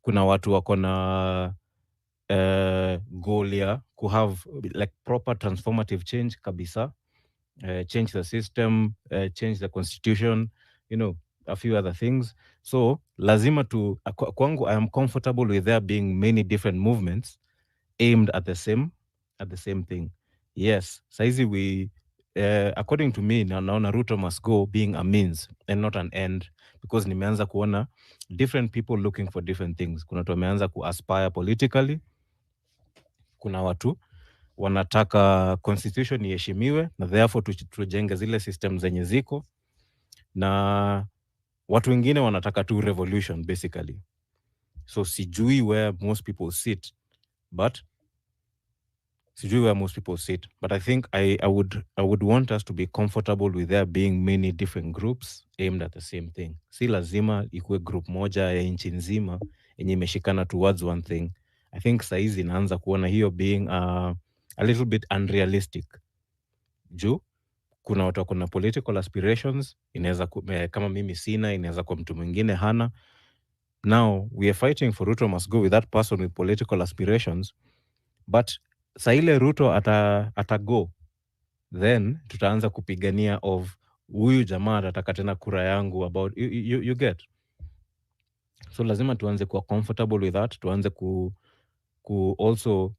Kuna watu wako na goal ya have like proper transformative change kabisa, change the system, change the constitution, a few other things. So lazima kwangu, I am comfortable with there being many different movements aimed at the same thing. Yes, saizi we according to me naona Ruto must go being a means and not an end, because nimeanza kuona different people looking for different things. Kuna watu wameanza kuaspire politically, kuna watu wanataka constitution iheshimiwe na therefore tujenge zile system zenye ziko, na watu wengine wanataka tu revolution basically. So sijui where most people sit, but I think I would want us to be comfortable with there being many different groups aimed at the same thing. Si lazima ikuwe group moja ya nchi nzima yenye imeshikana towards one thing. I think saizi inaanza kuona hiyo being a little bit unrealistic. Juu kuna watu wako na political aspirations, inaweza kama mimi sina, inaweza kwa mtu mwingine hana. Now we are fighting for Ruto must go with that person with political aspirations, but sa ile Ruto atago, then tutaanza kupigania of huyu jamaa atataka tena kura yangu about you get. So lazima tuanze kuwa comfortable with that, tuanze also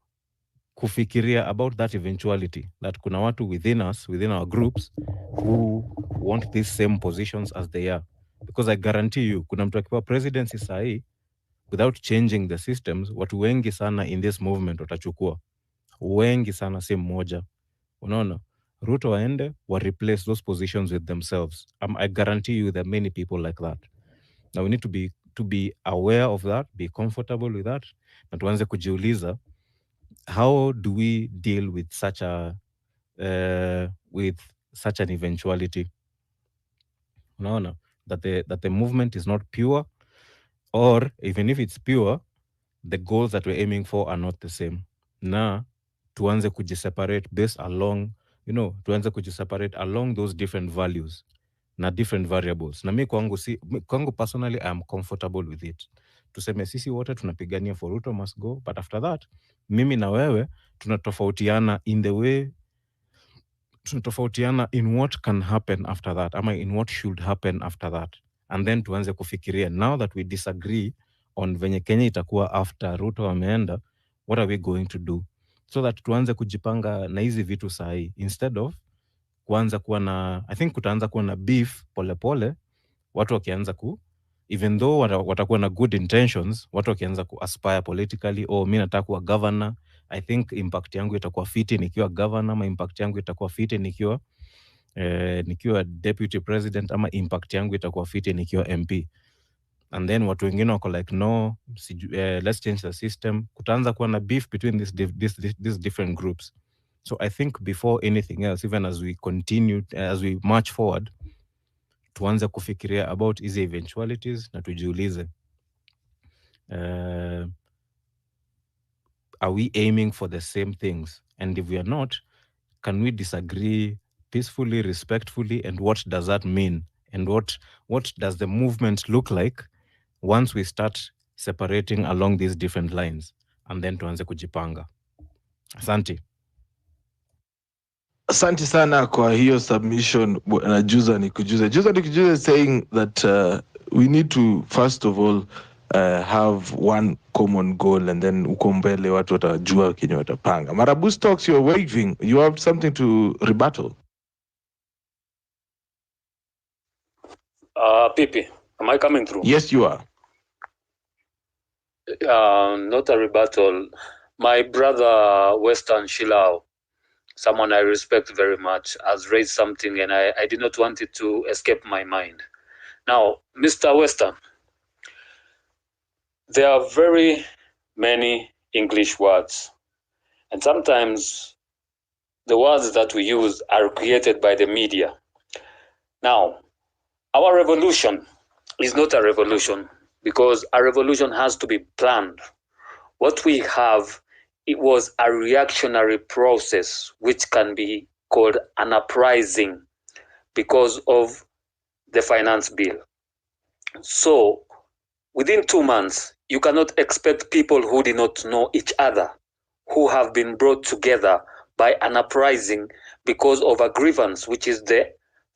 kufikiria about that eventuality that kuna watu within us, within our groups, who want these same positions as they are, because I guarantee you kuna mtu akiwa presidency sahi without changing the systems, watu wengi sana in this movement watachukua, wengi sana, si mmoja. Unaona, Ruto waende wa replace those positions with themselves. I guarantee you there are many people like that. Now we need to be aware of that, be comfortable with that, na tuanze kujiuliza, how do we deal with such an eventuality? Unaona, that the movement is not pure, or even if it's pure, the goals that we're aiming for are not the same. Na tuanze kujiseparate based along, tuanze kujiseparate along those different values na different variables. Na mi kwangu personally I am comfortable with it. Tuseme sisi wote tunapigania for Ruto must go, but after that mimi na wewe tunatofautiana in the way, tunatofautiana in what can happen after that, ama in what should happen after that, and then tuanze kufikiria, now that we disagree on venye Kenya itakuwa after Ruto ameenda, what are we going to do, so that tuanze kujipanga na hizi vitu sahi, instead of kuanza kuwa na, I think kutaanza kuwa na beef pole, watu wakianza even though watakuwa na good intentions, watu wakianza aspire politically, mi nataka kuwa governor, I think impact yangu itakuwa fiti nikiwa governor, ama impact yangu itakuwa fiti nikiwa deputy president, ama impact yangu itakuwa fiti nikiwa MP. And then watu wengine wako like no, let's change the system. Kutaanza kuwa na beef between these different groups. So I think before anything else, even as we continue, as we march forward, tuanze kufikiria about hizi eventualities na tujiulize, are we aiming for the same things? And if we are not, can we disagree peacefully, respectfully, and what does that mean? And what does the movement look like once we start separating along these different lines? And then tuanze kujipanga. Asante. Asante sana kwa hiyo submission na Juza nikujuze saying that we need to first of all have one common goal, and then uko mbele watu watajua kenye watapanga. Marabu Stocks, you're waving. You have something to rebuttal? Pipi, am I coming through? Yes, you are. Not a rebuttal. My brother Western Shilao, someone I respect very much, has raised something, and I did not want it to escape my mind. Now, Mr. Western, there are very many English words, and sometimes the words that we use are created by the media. Now, our revolution is not a revolution, because a revolution has to be planned. What we have, it was a reactionary process, which can be called an uprising because of the finance bill. So Within 2 months, you cannot expect people who did not know each other, who have been brought together by an uprising because of a grievance, which is the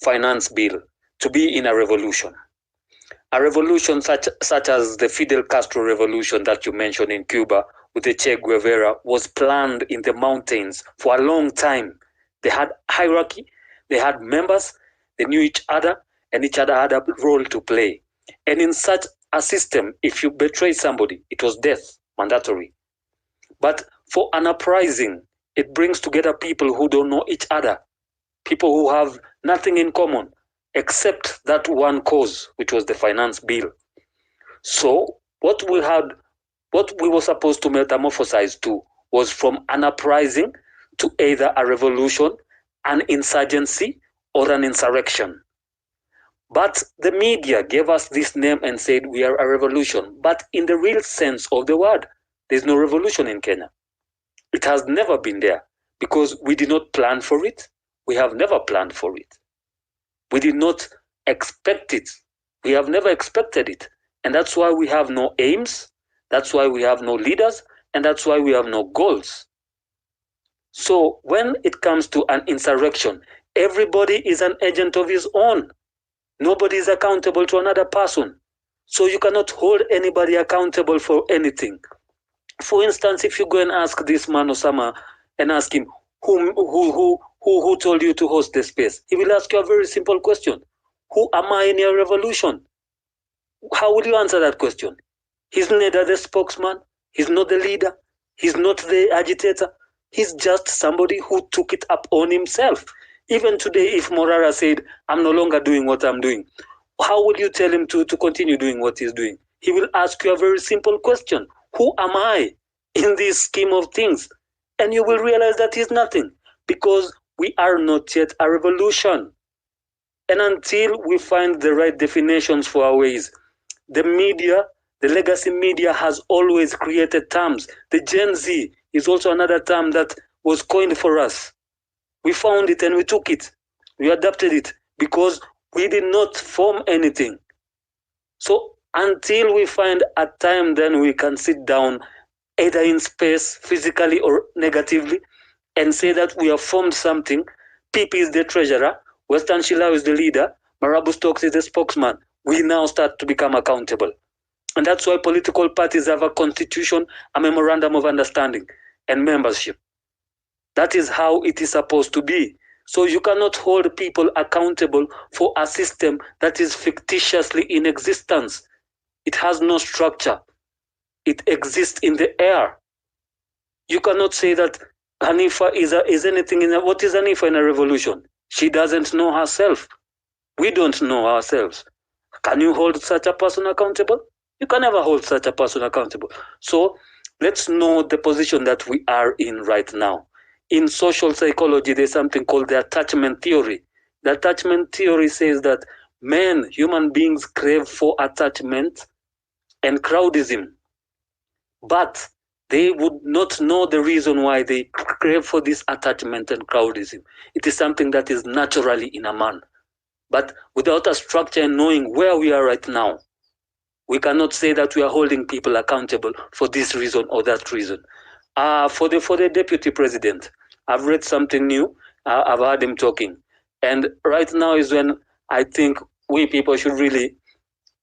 finance bill, to be in a revolution. A revolution such as the Fidel Castro revolution that you mentioned in Cuba with the Che Guevara was planned in the mountains for a long time. They had hierarchy, they had members, they knew each other, and each other had a role to play. And in such a system, if you betray somebody, it was death, mandatory. But for an uprising, it brings together people who don't know each other, people who have nothing in common except that one cause, which was the finance bill. So what we were supposed to metamorphosize to was from an uprising to either a revolution, an insurgency, or an insurrection. But the media gave us this name and said we are a revolution. But in the real sense of the word, there's no revolution in Kenya. It has never been there because we did not plan for it. We have never planned for it. We did not expect it. We have never expected it. And that's why we have no aims. That's why we have no leaders. And that's why we have no goals. So when it comes to an insurrection, everybody is an agent of his own. Nobody is accountable to another person. So you cannot hold anybody accountable for anything. For instance, if you go and ask this man Osama and ask him, who told you to host the space? He will ask you a very simple question. Who am I in your revolution? How will you answer that question? He's neither the spokesman, he's not the leader, he's not the agitator. He's just somebody who took it up on himself. Even today, if Morara said, I'm no longer doing what I'm doing, how will you tell him to continue doing what he's doing? He will ask you a very simple question. Who am I in this scheme of things? And you will realize that he's nothing because we are not yet a revolution. And until we find the right definitions for our ways, the media, the legacy media has always created terms. The Gen Z is also another term that was coined for us. We found it and we took it. We adapted it because we did not form anything. So until we find a time, then we can sit down either in space, physically or negatively, and say that we have formed something. PP is the treasurer, Western Shilao is the leader, Marabu Stokes is the spokesman. We now start to become accountable. And that's why political parties have a constitution, a memorandum of understanding, and membership. That is how it is supposed to be. So you cannot hold people accountable for a system that is fictitiously in existence. It has no structure. It exists in the air. You cannot say that Hanifa is anything in what is Hanifa in a revolution? She doesn't know herself. We don't know ourselves. Can you hold such a person accountable? You can never hold such a person accountable. So let's know the position that we are in right now. In social psychology, there's something called the attachment theory. The attachment theory says that human beings crave for attachment and crowdism. But they would not know the reason why they crave for this attachment and crowdism. It is something that is naturally in a man. But without a structure and knowing where we are right now, we cannot say that we are holding people accountable for this reason or that reason. For the deputy president, I've read something new. I've heard him talking. And right now is when I think we people should really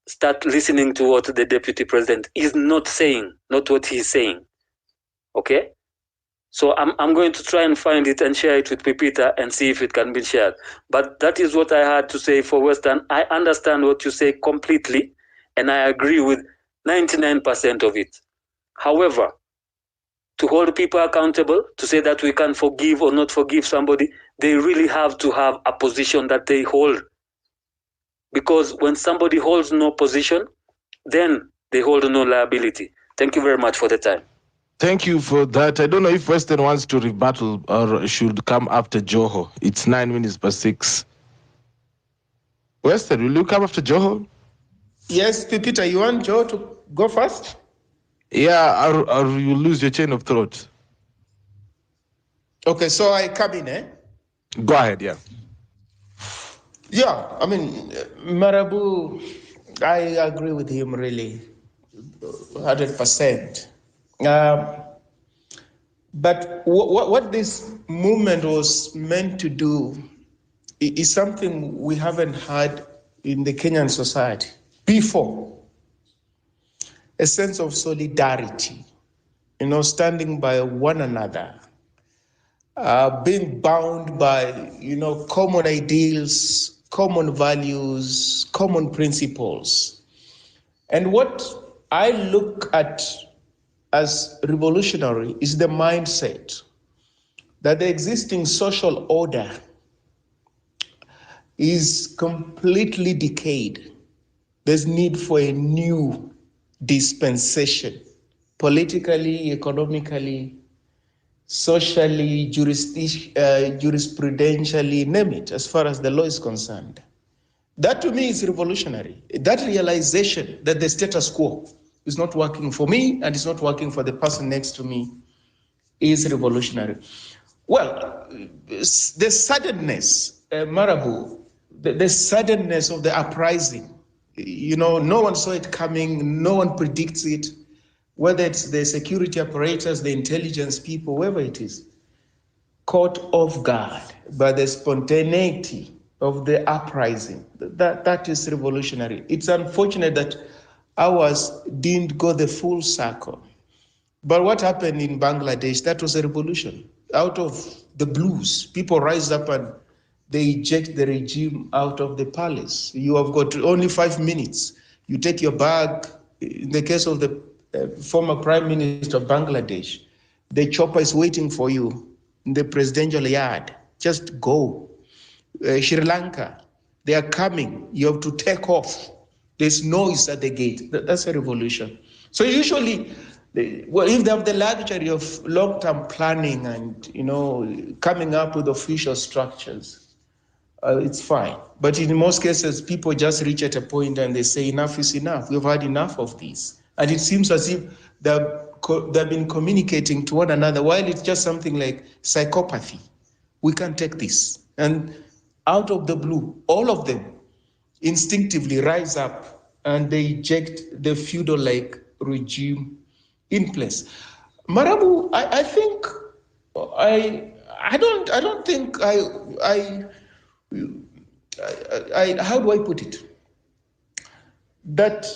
start listening to what the deputy president is not saying, not what he's saying. Okay? So I'm going to try and find it and share it with Pepita and see if it can be shared. But that is what I had to say for Western. I understand what you say completely, and I agree with 99% of it. However, to hold people accountable, to say that we can forgive or not forgive somebody, they really have to have a position that they hold. Because when somebody holds no position, then they hold no liability. Thank you very much for the time. Thank you for that. I don't know if Western wants to rebuttal or should come after Joho. It's 9:06. Western, will you come after Joho? Yes, Peter, you want Joe to go first? Yeah, or you lose your chain of thought. Okay, so I come in, eh? Go ahead, yeah. Yeah, I mean, Marabu, I agree with him really. 100%. But what this movement was meant to do is something we haven't had in the Kenyan society before. A sense of solidarity, standing by one another, being bound by, common ideals, common values, common principles. And what I look at as revolutionary is the mindset that the existing social order is completely decayed. There's need for a new dispensation, politically, economically, socially, jurisprudentially, name it, as far as the law is concerned. That to me is revolutionary. That realization that the status quo is not working for me and it's not working for the person next to me is revolutionary. Well, the suddenness, Marabu, the suddenness of the uprising, no one saw it coming, no one predicts it, whether it's the security apparatus, the intelligence people, whoever it is, caught off guard by the spontaneity of the uprising. That is revolutionary. It's unfortunate that ours didn't go the full circle. But what happened in Bangladesh, that was a revolution. Out of the blues, people rise up and they eject the regime out of the palace. You have got only 5 minutes. You take your bag. In the case of the former Prime Minister of Bangladesh, the chopper is waiting for you in the presidential yard. Just go. Sri Lanka, they are coming. You have to take off. There's noise at the gate. That's a revolution. So usually, if they have the luxury of long-term planning and coming up with official structures, it's fine. But in most cases, people just reach at a point and they say enough is enough. We've had enough of this, and it seems as if they've been communicating to one another while it's just something like psychopathy. We can't take this, and out of the blue, all of them instinctively rise up and they eject the feudal-like regime in place. Marabu, I think I don't think I how do I put it? That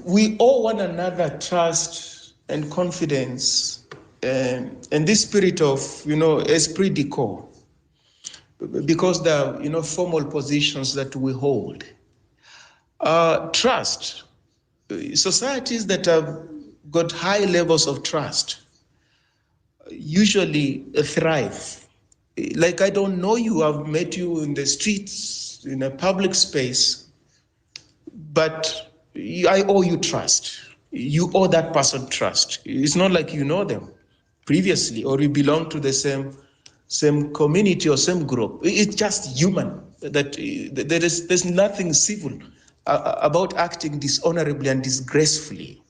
we owe one another trust and confidence and this spirit of esprit de corps, because there are formal positions that we hold. Trust. Societies that have got high levels of trust usually thrive. Like, I don't know you, I've met you in the streets, in a public space, but I owe you trust. You owe that person trust. It's not like you know them previously or you belong to the same community or same group. It's just human. That there's nothing civil about acting dishonorably and disgracefully.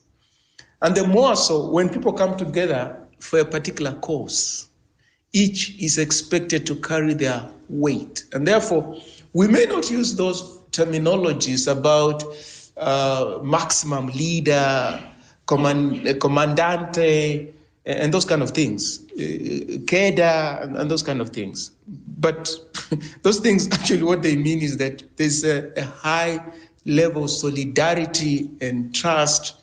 And the more so when people come together for a particular cause, each is expected to carry their weight. And therefore, we may not use those terminologies about maximum leader, commandante, and those kind of things, Keda, and those kind of things. But those things, actually what they mean is that there's a high level of solidarity and trust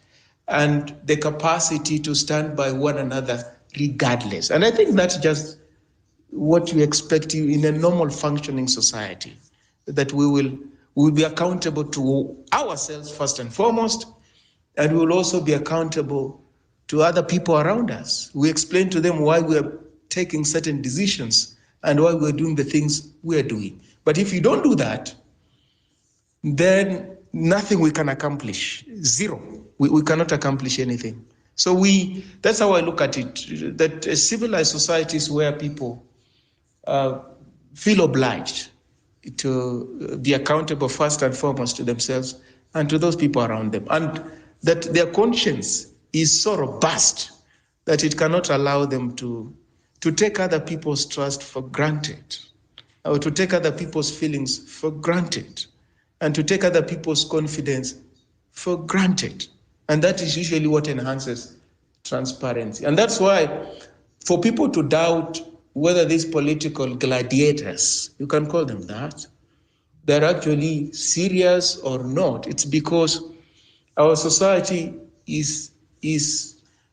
and the capacity to stand by one another regardless. And I think that's just what you expect in a normal functioning society, that we will be accountable to ourselves first and foremost, and we will also be accountable to other people around us. We explain to them why we are taking certain decisions and why we're doing the things we're doing. But if you don't do that, then nothing we can accomplish. Zero. We cannot accomplish anything. So that's how I look at it, that a civilized society is where people feel obliged to be accountable first and foremost to themselves and to those people around them, and that their conscience is so robust that it cannot allow them to take other people's trust for granted, or to take other people's feelings for granted, and to take other people's confidence for granted. And that is usually what enhances transparency. And that's why for people to doubt whether these political gladiators, you can call them that, they're actually serious or not, it's because our society is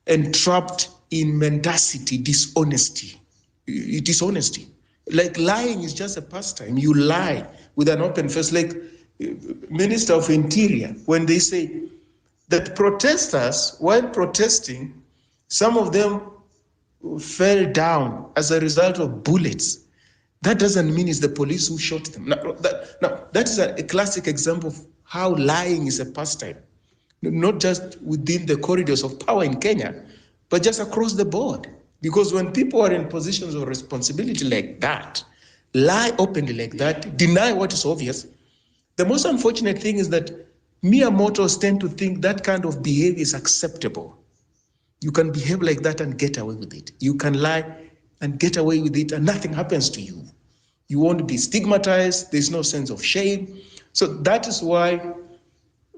entrapped in mendacity, dishonesty. Dishonesty. Like lying is just a pastime. You lie with an open face, like Minister of Interior, when they say that protesters, while protesting, some of them fell down as a result of bullets. That doesn't mean it's the police who shot them. Now, that is a classic example of how lying is a pastime, not just within the corridors of power in Kenya, but just across the board. Because when people are in positions of responsibility like that, lie openly like that, deny what is obvious, the most unfortunate thing is that mere mortals tend to think that kind of behavior is acceptable. You can behave like that and get away with it. You can lie and get away with it and nothing happens to you. You won't be stigmatized. There's no sense of shame. So that is why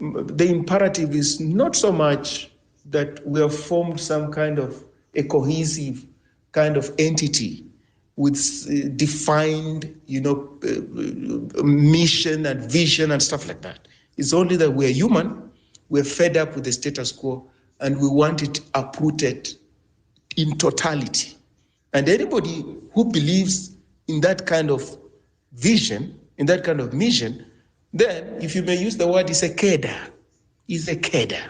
the imperative is not so much that we have formed some kind of a cohesive kind of entity with defined, mission and vision and stuff like that. It's only that we're human, we're fed up with the status quo, and we want it uprooted in totality. And anybody who believes in that kind of vision, in that kind of mission, then, if you may use the word, is a cadre. Is a cadre.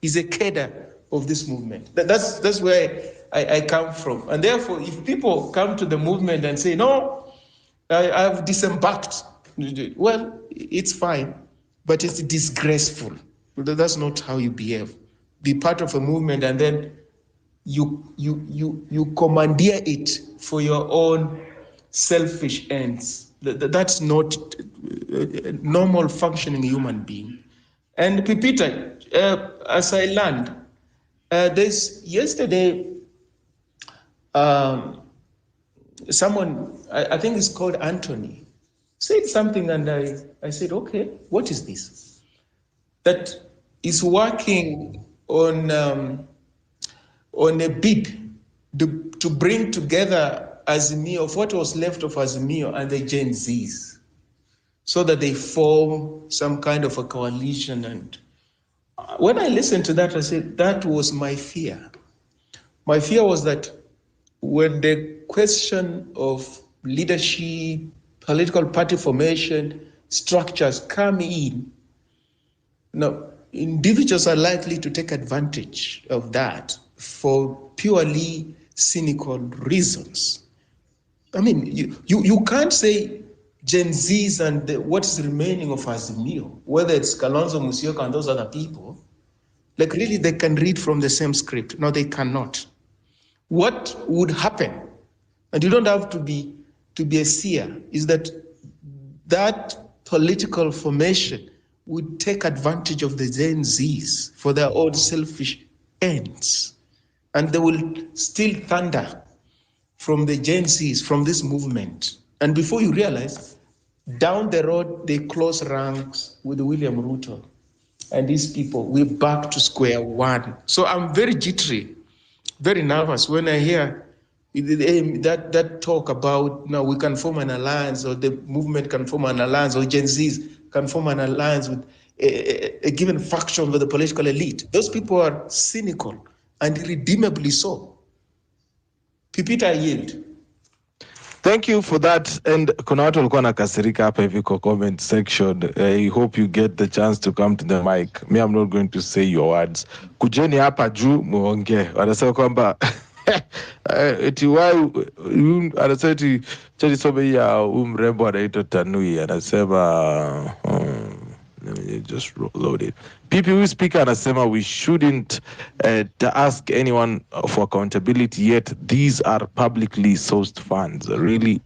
Is a cadre of this movement. That's where I come from. And therefore, if people come to the movement and say, no, I've disembarked, well, it's fine, but it's disgraceful. That's not how you behave. Be part of a movement and then you commandeer it for your own selfish ends. That's not a normal functioning human being. And Pipita, as I learned, there's yesterday someone, I think it's called Anthony, said something and I said, okay, what is this? That is working on a bid to bring together Azimio, of what was left of Azimio and the Gen Zs, so that they form some kind of a coalition. And when I listened to that, I said, that was my fear. My fear was that when the question of leadership, political party formation, structures come in, individuals are likely to take advantage of that for purely cynical reasons. I mean, you can't say Gen Zs and what is remaining of Azimio, whether it's Kalonzo Musyoka and those other people, like really they can read from the same script. No, they cannot. What would happen, and you don't have to be a seer, is that political formation would take advantage of the Gen Zs for their own selfish ends. And they will steal thunder from the Gen Zs, from this movement. And before you realize, down the road, they close ranks with William Ruto. And these people, we're back to square one. So I'm very jittery, very nervous when I hear that talk about now we can form an alliance, or the movement can form an alliance, or Gen Zs can form an alliance with a given faction of the political elite. Those people are cynical and irredeemably so. Pipita, I yield. Thank you for that. And kuna watu walikuwa nakasirika hapa hivi kwa comment section. I hope you get the chance to come to the mic. Me, I'm not going to say your words. Kujeni hapa juu muongee. Wanasema kwamba eti why anasema eti chali sobe ya mrembo anaitwa Tanui anasema let me just load it. PPU speaker anasema we shouldn't ask anyone for accountability, yet these are publicly sourced funds. Really,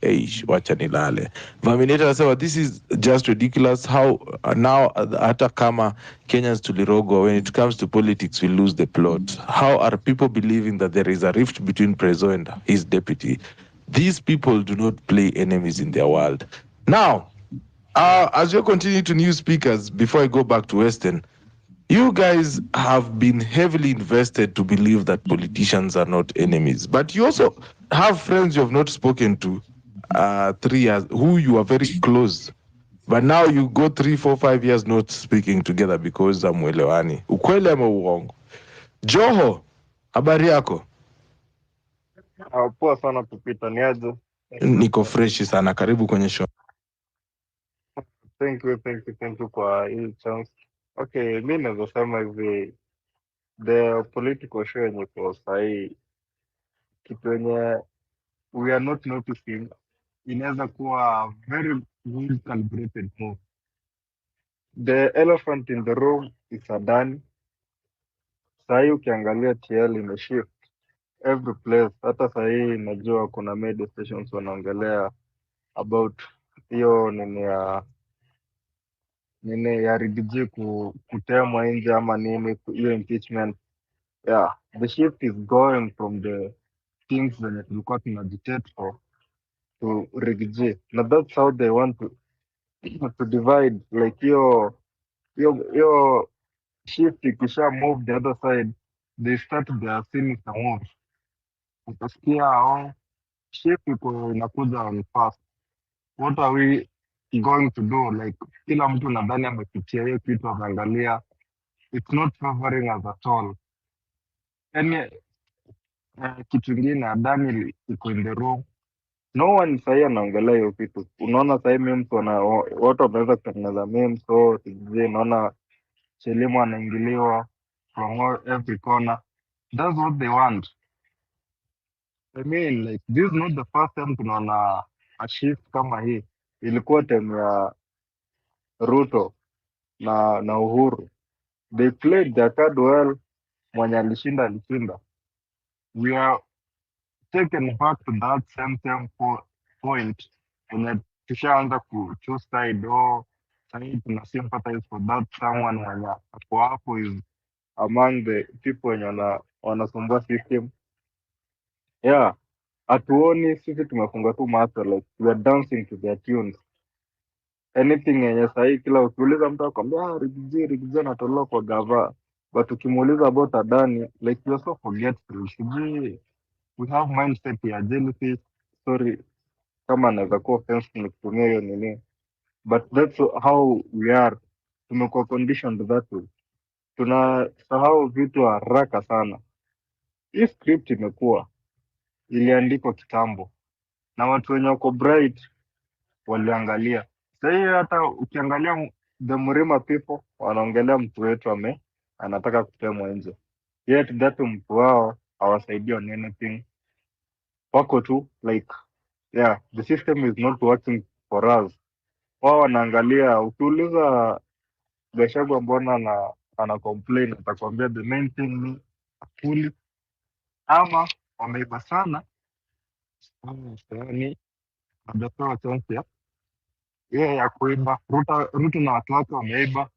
wacha nilale. Vaminator anasema this is just ridiculous. How now hata kama Kenyans tulirogwa, when it comes to politics we lose the plot. How are people believing that there is a rift between Prezo and his deputy? These people do not play enemies in their world. Now, as we continue to new speakers, before I go back to Western, You guys have been heavily invested to believe that politicians are not enemies, but you also have friends you have not spoken to 3 years who you are very close, but now you go 3, 4, 5 years not speaking together because amwelewani. Ukweli ama uongo? Joho, habari yako? Poa sana kupita niaje. Niko freshi sana, karibu kwenye show. Thank you kwa hii chance. Okay, mi naweza sema hivi, the political show yenye kwa sahii, kitu yenye we are not noticing inaweza kuwa very well calibrated move. The elephant in the room is Adani. Sahii ukiangalia TL imeshift every place. Hata sahii najua kuna media stations wanaongelea about hiyo nini ya Rigiji kutemwa nje ama nini, hiyo impeachment. Yeah, the shift is going from the things zenye tulikuwa tunagitate for to Rigiji, na that's how they want to divide, like hiyo shift ikisha move the other side, they start their sinister moves. Utasikia shift iko inakuja on fast, what are we going to do? Like kila mtu nadhani amepitia hiyo kitu, ameangalia, it's not favoring us at all. Yani kitu ingine, Adani iko in the room, no one sahii anaongelea hiyo kitu. Unaona sahii memes watu wameweza kutengeneza memes, so sijui naona Chelimo anaingiliwa from every corner. That's what they want. I mean, like this is not the first time tunaona a shift kama hii. Ilikuwa time ya Ruto na Uhuru, they played their card well. Mwenye alishinda. We are taken back to that same point wenye tushaanza ku choose side. Sahii tuna sympathize for that someone mwenye ako hapo is among the people wenye wanasumbua system. Yeah, hatuoni sisi, tumefunga tu macho, like we are dancing to their tunes. Anything yenye sahii kila ukiuliza mtu akwambia Rigiji anatolewa kwa gava, but ukimuuliza about Adani, like you are so forgetful. Sijui we have mindset ya jealousy. Sorry kama anaweza kuwa offensive nikitumia hiyo nini, but that's how we are. Tumekuwa conditioned that way, tunasahau vitu haraka sana. Hii script iliandikwa kitambo na watu wenye wako bright waliangalia. Sahii hata ukiangalia the Mrima people wanaongelea mtu wetu anataka kutemwa nje, yet that mtu wao hawasaidii on anything. Wako tu like, yeah, the system is not working for us. Wao wanaangalia. Ukiuliza Gachagua mbona ana complain, atakwambia the main thing ni akuli ama wameiba sana. Yani hajapewa chance ya kuiba. Ruto na watu wake wameiba,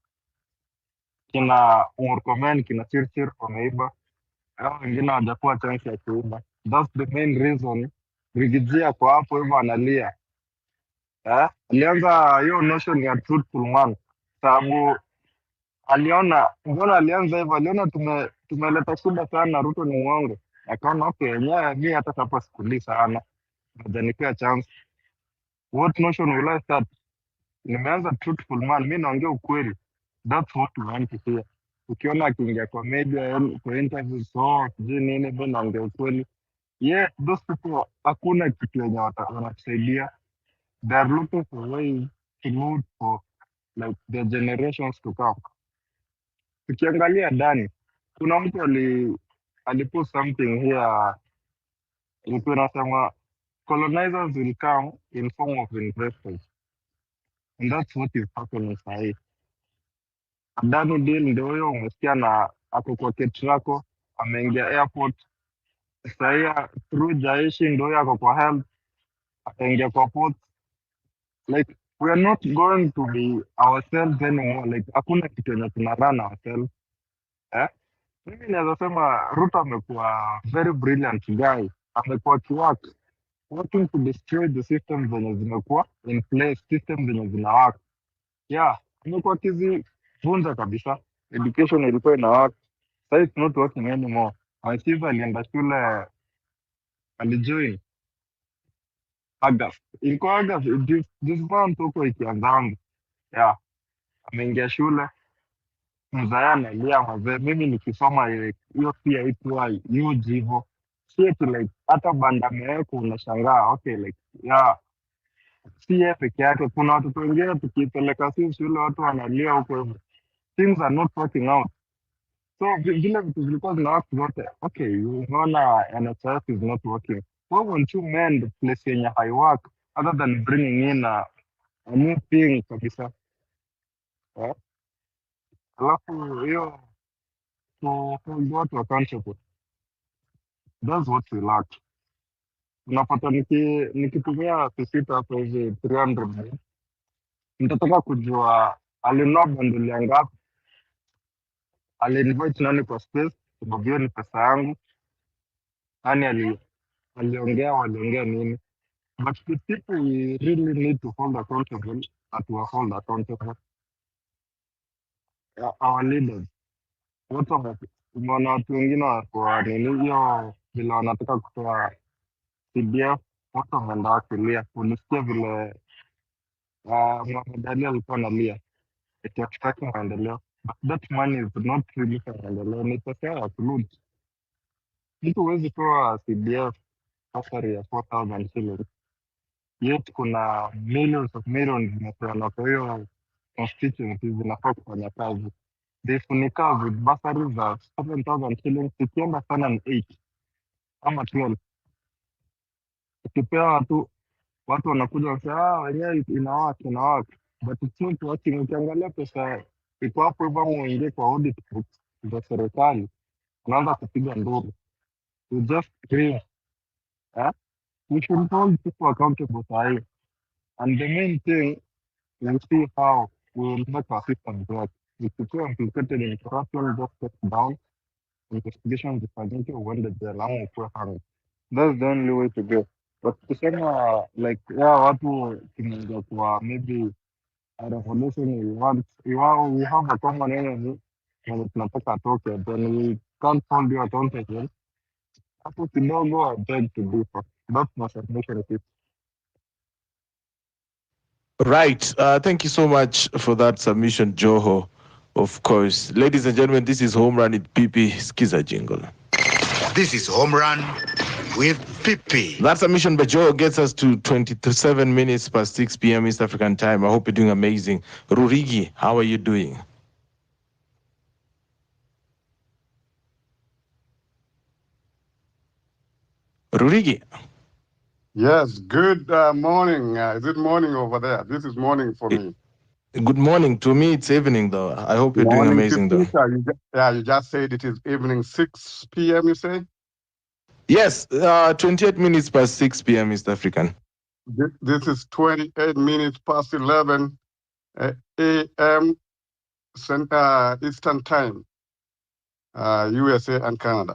kina Murkomen, kina Chirchir wameiba, hao wengine hawajapewa chance ya kuiba. That's the main reason Rigiji ako hapo hivyo analia. Alianza hiyo notion ya truthful man sababu aliona, mbona alianza hivyo, aliona tumeleta shida sana, Ruto ni mwongo, akaona okay, yenyewe mi hata hapa sikuli sana, najanipea chance. What notion will I start? Nimeanza truthful man, mi naongea ukweli. That's what we want to hear. Ukiona akiingia kwa media, kwa interviews, sijui nini, mi naongea ukweli. Yeah, those people hakuna kitu yenye wanatusaidia. They are looking for ways to loot for like their generations to come. Tukiangalia ndani, kuna mtu aliput something here, ilikuwa inasema colonizers will come in form of investors, and that's what is happening sahii. Adani deal ndio huyo, umesikia na ako kwa Ketrako, ameingia airport sahii through Jaishi, ndio huyo ako kwa health, ataingia kwa port. Like we are not going to be ourselves anymore. Like hakuna kitu yenye tuna run ourselves. Mimi naweza sema Ruto amekuwa very brilliant guy, amekuwa akiwork working to destroy the systems zenye zimekuwa in place, systems zenye zina work. Yeah, amekuwa akizivunja kabisa. education ilikuwa ina work. Sasa it's not working anymore. Machifu alienda shule, alijoin August. Ilikuwa August, this month huko ikianzanga. Yeah, ameingia shule, mzae analia mazee. Mimi nikisoma hiyo pia ikuwa huge hivyo. Si eti like hata banda amewekwa unashangaa, okay like yeah, si yeye peke yake, kuna watoto wengine tukipeleka sisi shule watu wanalia huko hivyo. Things are not working out. So vile vitu zilikuwa zina work zote, okay, unaona NHS is not working. Why won't you mend the place yenye high work other than bringing in a new thing kabisa? Eh? Alafu hiyo to hold watu accountable, that's what we lack. Unapata nikitumia kisita hapo hivi 300, nitataka kujua alinunua bundle ya ngapi, alinvite nani kwa space, sababu hiyo ni pesa yangu, nani waliongea nini. But the people we really need to hold accountable, and to hold accountable, are our leaders. Umeona watu wengine wako nini hiyo vile wanataka kutoa CDF, watu wameenda wakilia. Ulisikia vile Mohamed Ali alikuwa analia eti hatutaki maendeleo. But that money is not really for maendeleo, ni pesa ya kulud. Mtu huwezi toa CDF bursary ya 4,000 shillings, yet kuna millions of millions zinapeana kwa hiyo constituency zinafaa kufanya kazi. They funika with bursaries za 7,000 shillings, ikienda sana ni 8 ama 12. Ukipewa watu wanakuja wanasema wenyewe ina work, but it's not working. Ukiangalia pesa iko hapo hivyo, ama uingie kwa audit books za serikali, unaanza kupiga nduru. You just grieve. Eh? We should hold people accountable for it. And the main thing, we'll see how we will make our system work. If people are implicated in corruption, just step down, investigations zifanyike, uende jela ama ukuwe hanged. That's the only way to go. But kusema like watu tunaweza kuwa maybe a revolution we have a common enemy when tunataka atoke, then we can't hold you accountable. Hapo kidogo I beg to differ. That's my submission. Right. Thank you so much for that submission, Joho. Of course. Ladies and gentlemen, this is Home Run with PP Skiza Jingle. This is Home Run with PP. That submission by Joho gets us to 27 minutes past 6 p.m. East African time. I hope you're doing amazing. Rurigi, how are you doing? Rurigi. Yes, good morning. Is it morning over there? This is morning for me. Good morning. To me, it's evening, though. I hope you're doing Morning, amazing, though. you just said it is evening 6 p.m., you say? Yes, 28 minutes past 6 p.m. East African. This is 28 minutes past 11 a.m. Eastern Time, USA and Canada.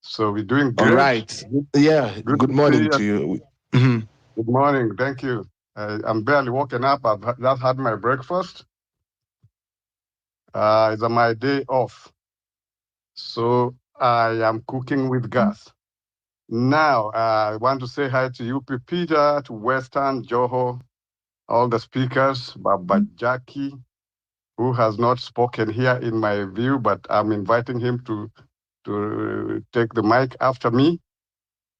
So we're doing great. All right. Yeah, good morning to you. Good morning. Thank you. I'm barely woken up. I've just had my breakfast. It's my day off. So I am cooking with gas. Now, I want to say hi to you, Peter, to Western, Joho, all the speakers, Baba Jackie, who has not spoken here in my view, but I'm inviting him to take the mic after me.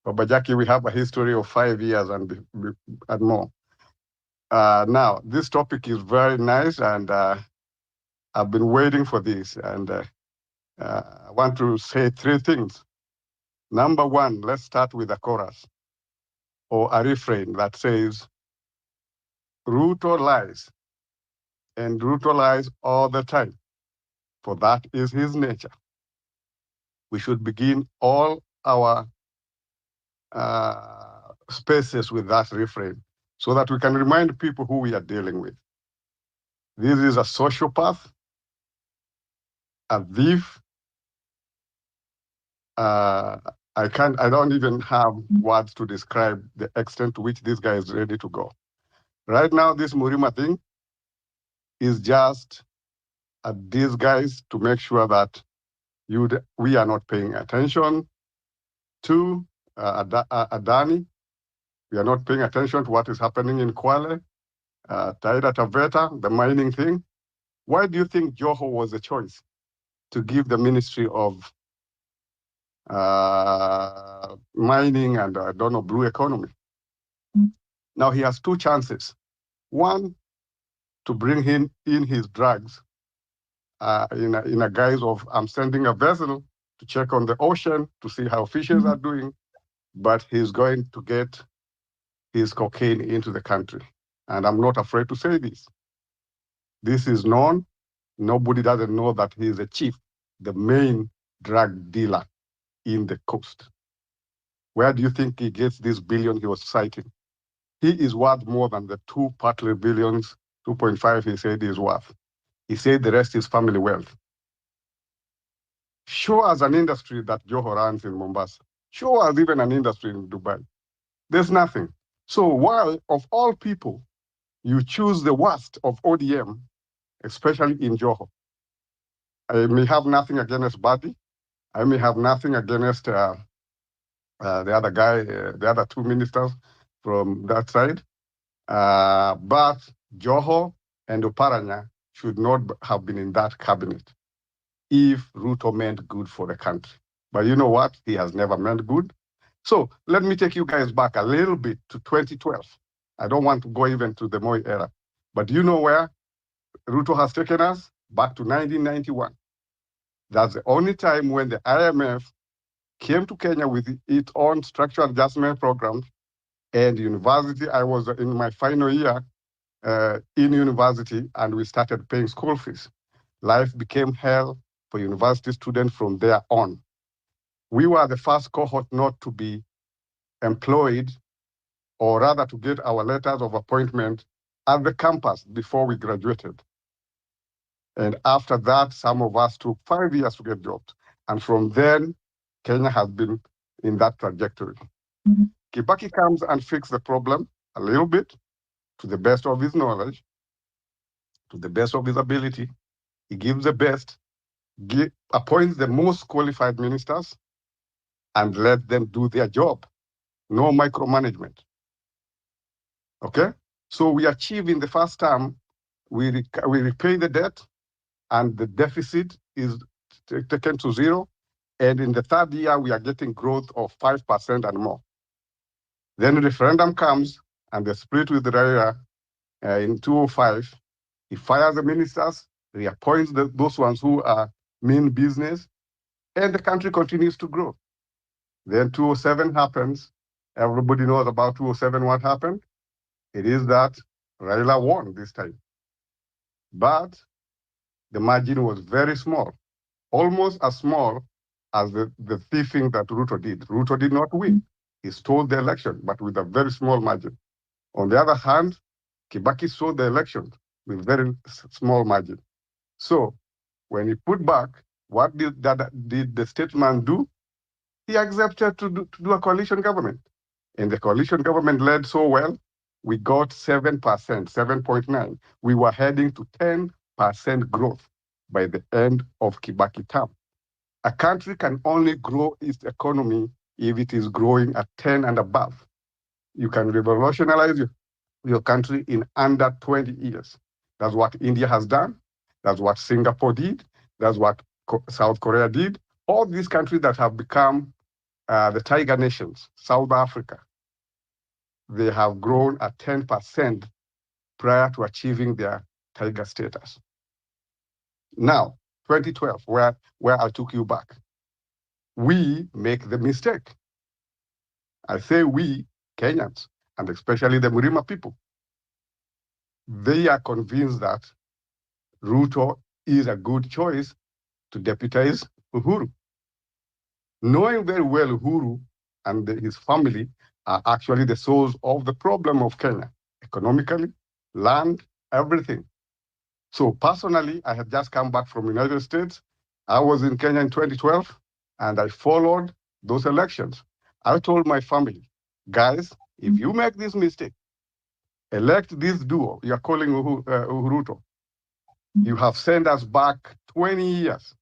Baba Jackie, we have a history of 5 years and more. Now, this topic is very nice, and I've been waiting for this, and I want to say 3 things. Number 1, let's start with a chorus or a refrain that says, Ruto lies, and Ruto lies all the time, for that is his nature. We should begin all our spaces with that refrain so that we can remind people who we are dealing with. This is a sociopath, a thief. I don't even have words to describe the extent to which this guy is ready to go. Right now, this Murima thing is just at these guys to make sure that we are not paying attention to Adani. We are not paying attention to what is happening in Kwale, Taita Taveta, the mining thing. Why do you think Joho was a choice to give the Ministry of Mining and, I don't know, blue economy? Now he has two chances. One, to bring in his drugs in a guise of, I'm sending a vessel to check on the ocean to see how fishes are doing, but he's going to get his cocaine into the country. And I'm not afraid to say this. This is known. Nobody doesn't know that he is a chief, the main drug dealer in the coast. Where do you think he gets this billion he was citing? He is worth more than the two partly billions, 2.5 he said is worth. He said the rest is family wealth. Show us an industry that Joho runs in Mombasa. Show us even an industry in Dubai. There's nothing. So why, of all people, you choose the worst of ODM, especially in Joho? I may have nothing against Badi. I may have nothing against the other guy, the other two ministers from that side. But Joho and Oparanya should not have been in that cabinet if Ruto meant good for the country. But you know what? He has never meant good. So let me take you guys back a little bit to 2012. I don't want to go even to the Moi era. But do you know where Ruto has taken us? Back to 1991. That's the only time when the IMF came to Kenya with its own structural adjustment program and university. I was in my final year in university and we started paying school fees. Life became hell for university students from there on. We were the first cohort not to be employed, or rather to get our letters of appointment at the campus before we graduated. And after that, some of us took 5 years to get jobs. And from then, Kenya has been in that trajectory. Mm-hmm. Kibaki comes and fixes the problem a little bit to the best of his knowledge, to the best of his ability. He gives the best, appoints the most qualified ministers, and let them do their job. No micromanagement. Okay? So we achieve in the first term, we repay the debt, and the deficit is taken to zero. And in the third year, we are getting growth of 5% and more. Then the referendum comes, and the split with Raila in 2005. He fires the ministers, reappoints those ones who are mean business, and the country continues to grow. Then 2007 happens. Everybody knows about 2007 what happened. It is that Raila won this time. But the margin was very small, almost as small as the thieving that Ruto did. Ruto did not win. He stole the election, but with a very small margin. On the other hand, Kibaki stole the election with very small margin. So when he put back, what did the statesman do? He accepted to do a coalition government. And the coalition government led so well, we got 7%, 7.9. We were heading to 10% growth by the end of Kibaki term. A country can only grow its economy if it is growing at 10 and above. You can revolutionize your country in under 20 years. That's what India has done. That's what Singapore did. That's what South Korea did. All these countries that have become the tiger nations, South Africa, they have grown at 10% prior to achieving their tiger status. Now, 2012, where I took you back, we make the mistake. I say we, Kenyans, and especially the Murima people. They are convinced that Ruto is a good choice to deputize Uhuru, knowing very well Uhuru and his family are actually the source of the problem of Kenya, economically, land, everything. So personally, I had just come back from the United States. I was in Kenya in 2012, and I followed those elections. I told my family, guys, if you make this mistake, elect this duo, you're calling Uhuruto, You have sent us back 20 years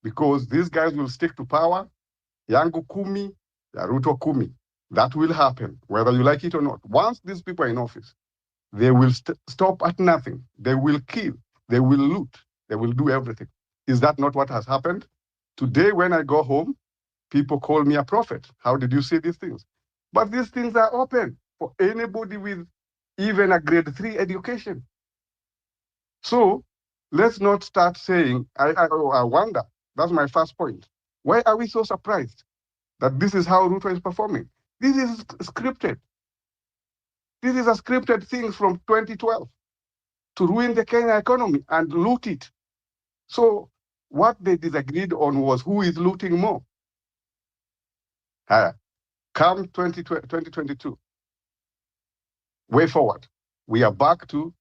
because these guys will stick to power. Yangu kumi, ya Ruto kumi. That will happen, whether you like it or not. Once these people are in office, they will stop at nothing. They will kill. They will loot. They will do everything. Is that not what has happened? Today, when I go home, people call me a prophet. How did you see these things? But these things are open for anybody with even a grade 3 education. So let's not start saying, I wonder, that's my first point. Why are we so surprised that this is how Ruto is performing? This is scripted. This is a scripted thing from 2012 to ruin the Kenya economy and loot it. So what they disagreed on was who is looting more. Come 2022, way forward, we are back to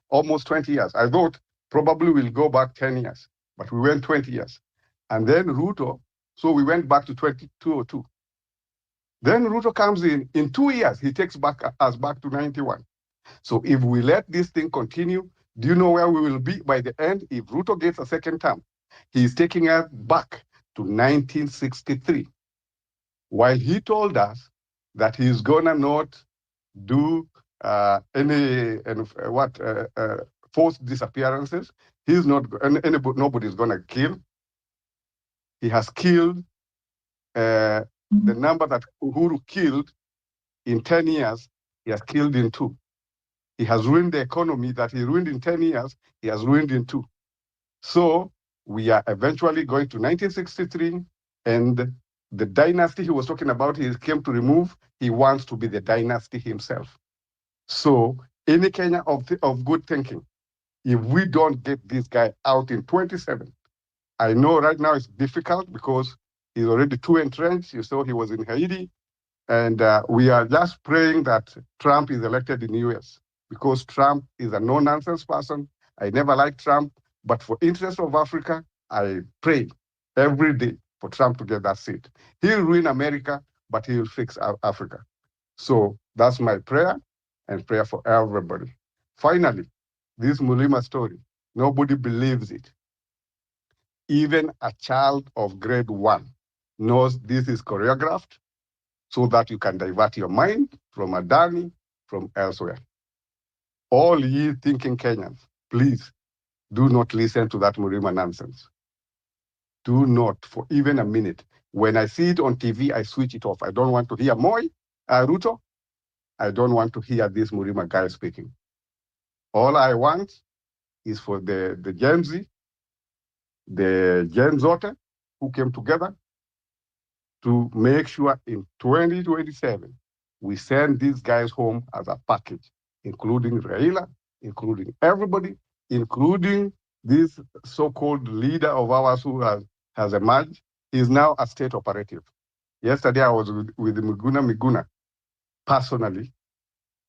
almost 20 years. I thought probably we'll go back 10 years, but we went 20 years. And then Ruto, so we went back to 2202. Then Ruto comes in 2 years, he takes us back to 91. So if we let this thing continue, do you know where we will be by the end? If Ruto gets a second term, he's taking us back to 1963. While he told us that he's gonna not do any forced disappearances, he's not. Nobody's gonna kill. He has killed the number that Uhuru killed in 10 years. He has killed in 2. He has ruined the economy that he ruined in 10 years. He has ruined in 2. So we are eventually going to 1963, and the dynasty he was talking about, he came to remove. He wants to be the dynasty himself. So any Kenya of good thinking, if we don't get this guy out in 27, I know right now it's difficult because he's already too entrenched. You saw he was in Haiti. And we are just praying that Trump is elected in the US because Trump is a no-nonsense person. I never liked Trump, but for interest of Africa, I pray every day for Trump to get that seat. He'll ruin America, but he'll fix Africa. So that's my prayer and prayer for everybody. Finally, this Mulima story, nobody believes it. Even a child of grade 1 knows this is choreographed so that you can divert your mind from Adani, from elsewhere. All ye thinking Kenyans, please do not listen to that Murima nonsense. Do not for even a minute. When I see it on TV, I switch it off. I don't want to hear Ruto. I don't want to hear this Murima guy speaking. All I want is for the Gen Z, the Gen Zote, who came together to make sure in 2027, we send these guys home as a package, including Raila, including everybody, including this so-called leader of ours who has emerged. He's now a state operative. Yesterday, I was with Miguna personally,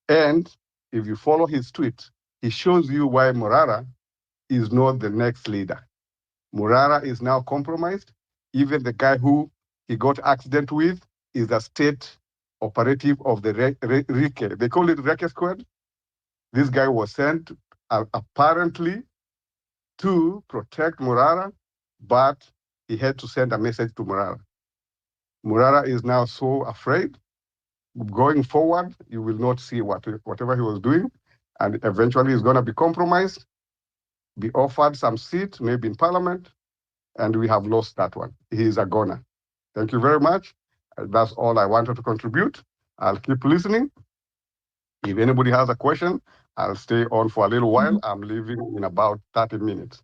and if you follow his tweet, he shows you why Morara is not the next leader. Morara is now compromised. Even the guy who he got accident with is a state operative of the Rike. They call it Reke Squad. This guy was sent apparently to protect Morara, but he had to send a message to Morara. Morara is now so afraid. Going forward, you will not see whatever he was doing, and eventually he's going to be compromised, be offered some seat, maybe in parliament, and we have lost that one. He is a goner. Thank you very much. That's all I wanted to contribute. I'll keep listening. If anybody has a question, I'll stay on for a little while. I'm leaving in about 30 minutes.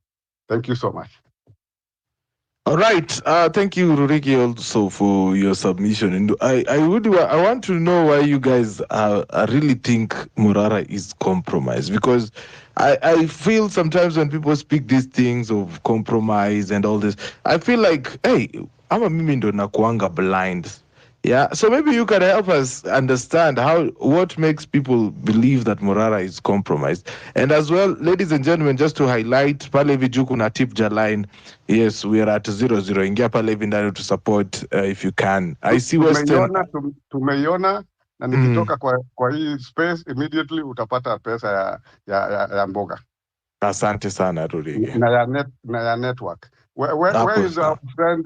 Thank you so much. All right. Thank you, Ruriki, also for your submission. And I want to know why you guys really think Murara is compromised, because I feel sometimes when people speak these things of compromise and all this, I feel like, hey, ama mimi ndo nakuanga blind. Yeah, so maybe you can help us understand what makes people believe that Morara is compromised. And as well, ladies and gentlemen, just to highlight, pale vijuku na tip jaline, yes, we are at 00. Ingia pale hivi ndani to support if you can. I see Western. Tumeiona na nikitoka kwa hii space immediately utapata pesa ya mboga. Asante sana Rurige. na ya network. Where Hapo is our sawa. friend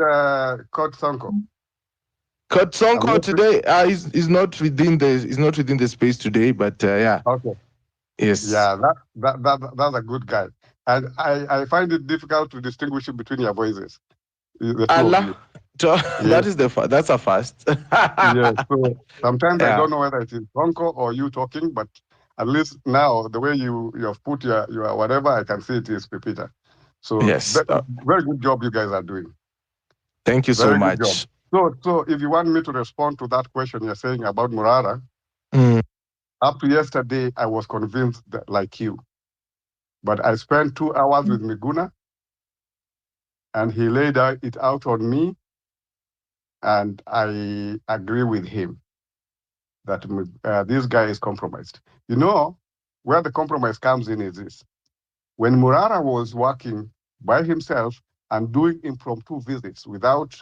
Kurt Sonko? Kurt Sonko I'm today is not within the space today, but yeah. okay. Yes. Yeah, that's a good guy. And I find it difficult to distinguish between your voices, the two of you. Allah. Yes, That's a first. yes. So sometimes I Yeah. don't know whether it is Sonko or you talking, but at least now the way you have put your whatever, I can see it is Pepita. So Yes. very good job you guys are doing. Thank you so Very good job. much. So if you want me to respond to that question you're saying about Murara, Mm. up to yesterday I was convinced that like you, but I spent 2 hours with Miguna, and he laid it out on me, and I agree with him that this guy is compromised. You know, where the compromise comes in is this. When Murara was working by himself and doing impromptu visits without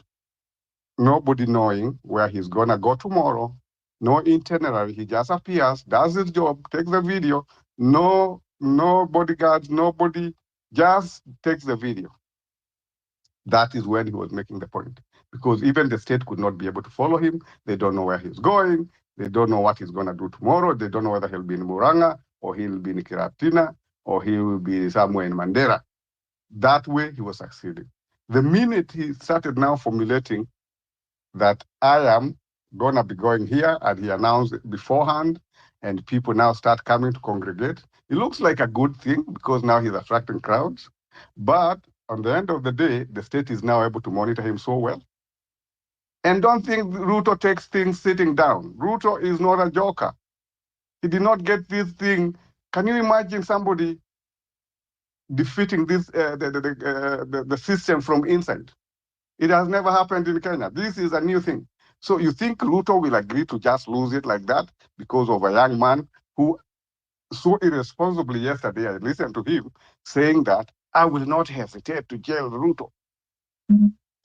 nobody knowing where he's going to go tomorrow, no itinerary, he just appears, does his job, takes the video, no bodyguards, nobody, just takes the video. That is when he was making the point. Because even the state could not be able to follow him. They don't know where he's going. They don't know what he's going to do tomorrow. They don't know whether he'll be in Muranga or he'll be in Kiratina or he will be somewhere in Mandera. That way he was succeeding. The minute he started now formulating that I am going to be going here, and he announced it beforehand, and people now start coming to congregate, it looks like a good thing because now he's attracting crowds. But on the end of the day, the state is now able to monitor him so well. And don't think Ruto takes things sitting down. Ruto is not a joker. He did not get this thing. Can you imagine somebody defeating this the system from inside? It has never happened in Kenya. This is a new thing. So you think Ruto will agree to just lose it like that because of a young man who so irresponsibly yesterday, I listened to him saying that I will not hesitate to jail Ruto.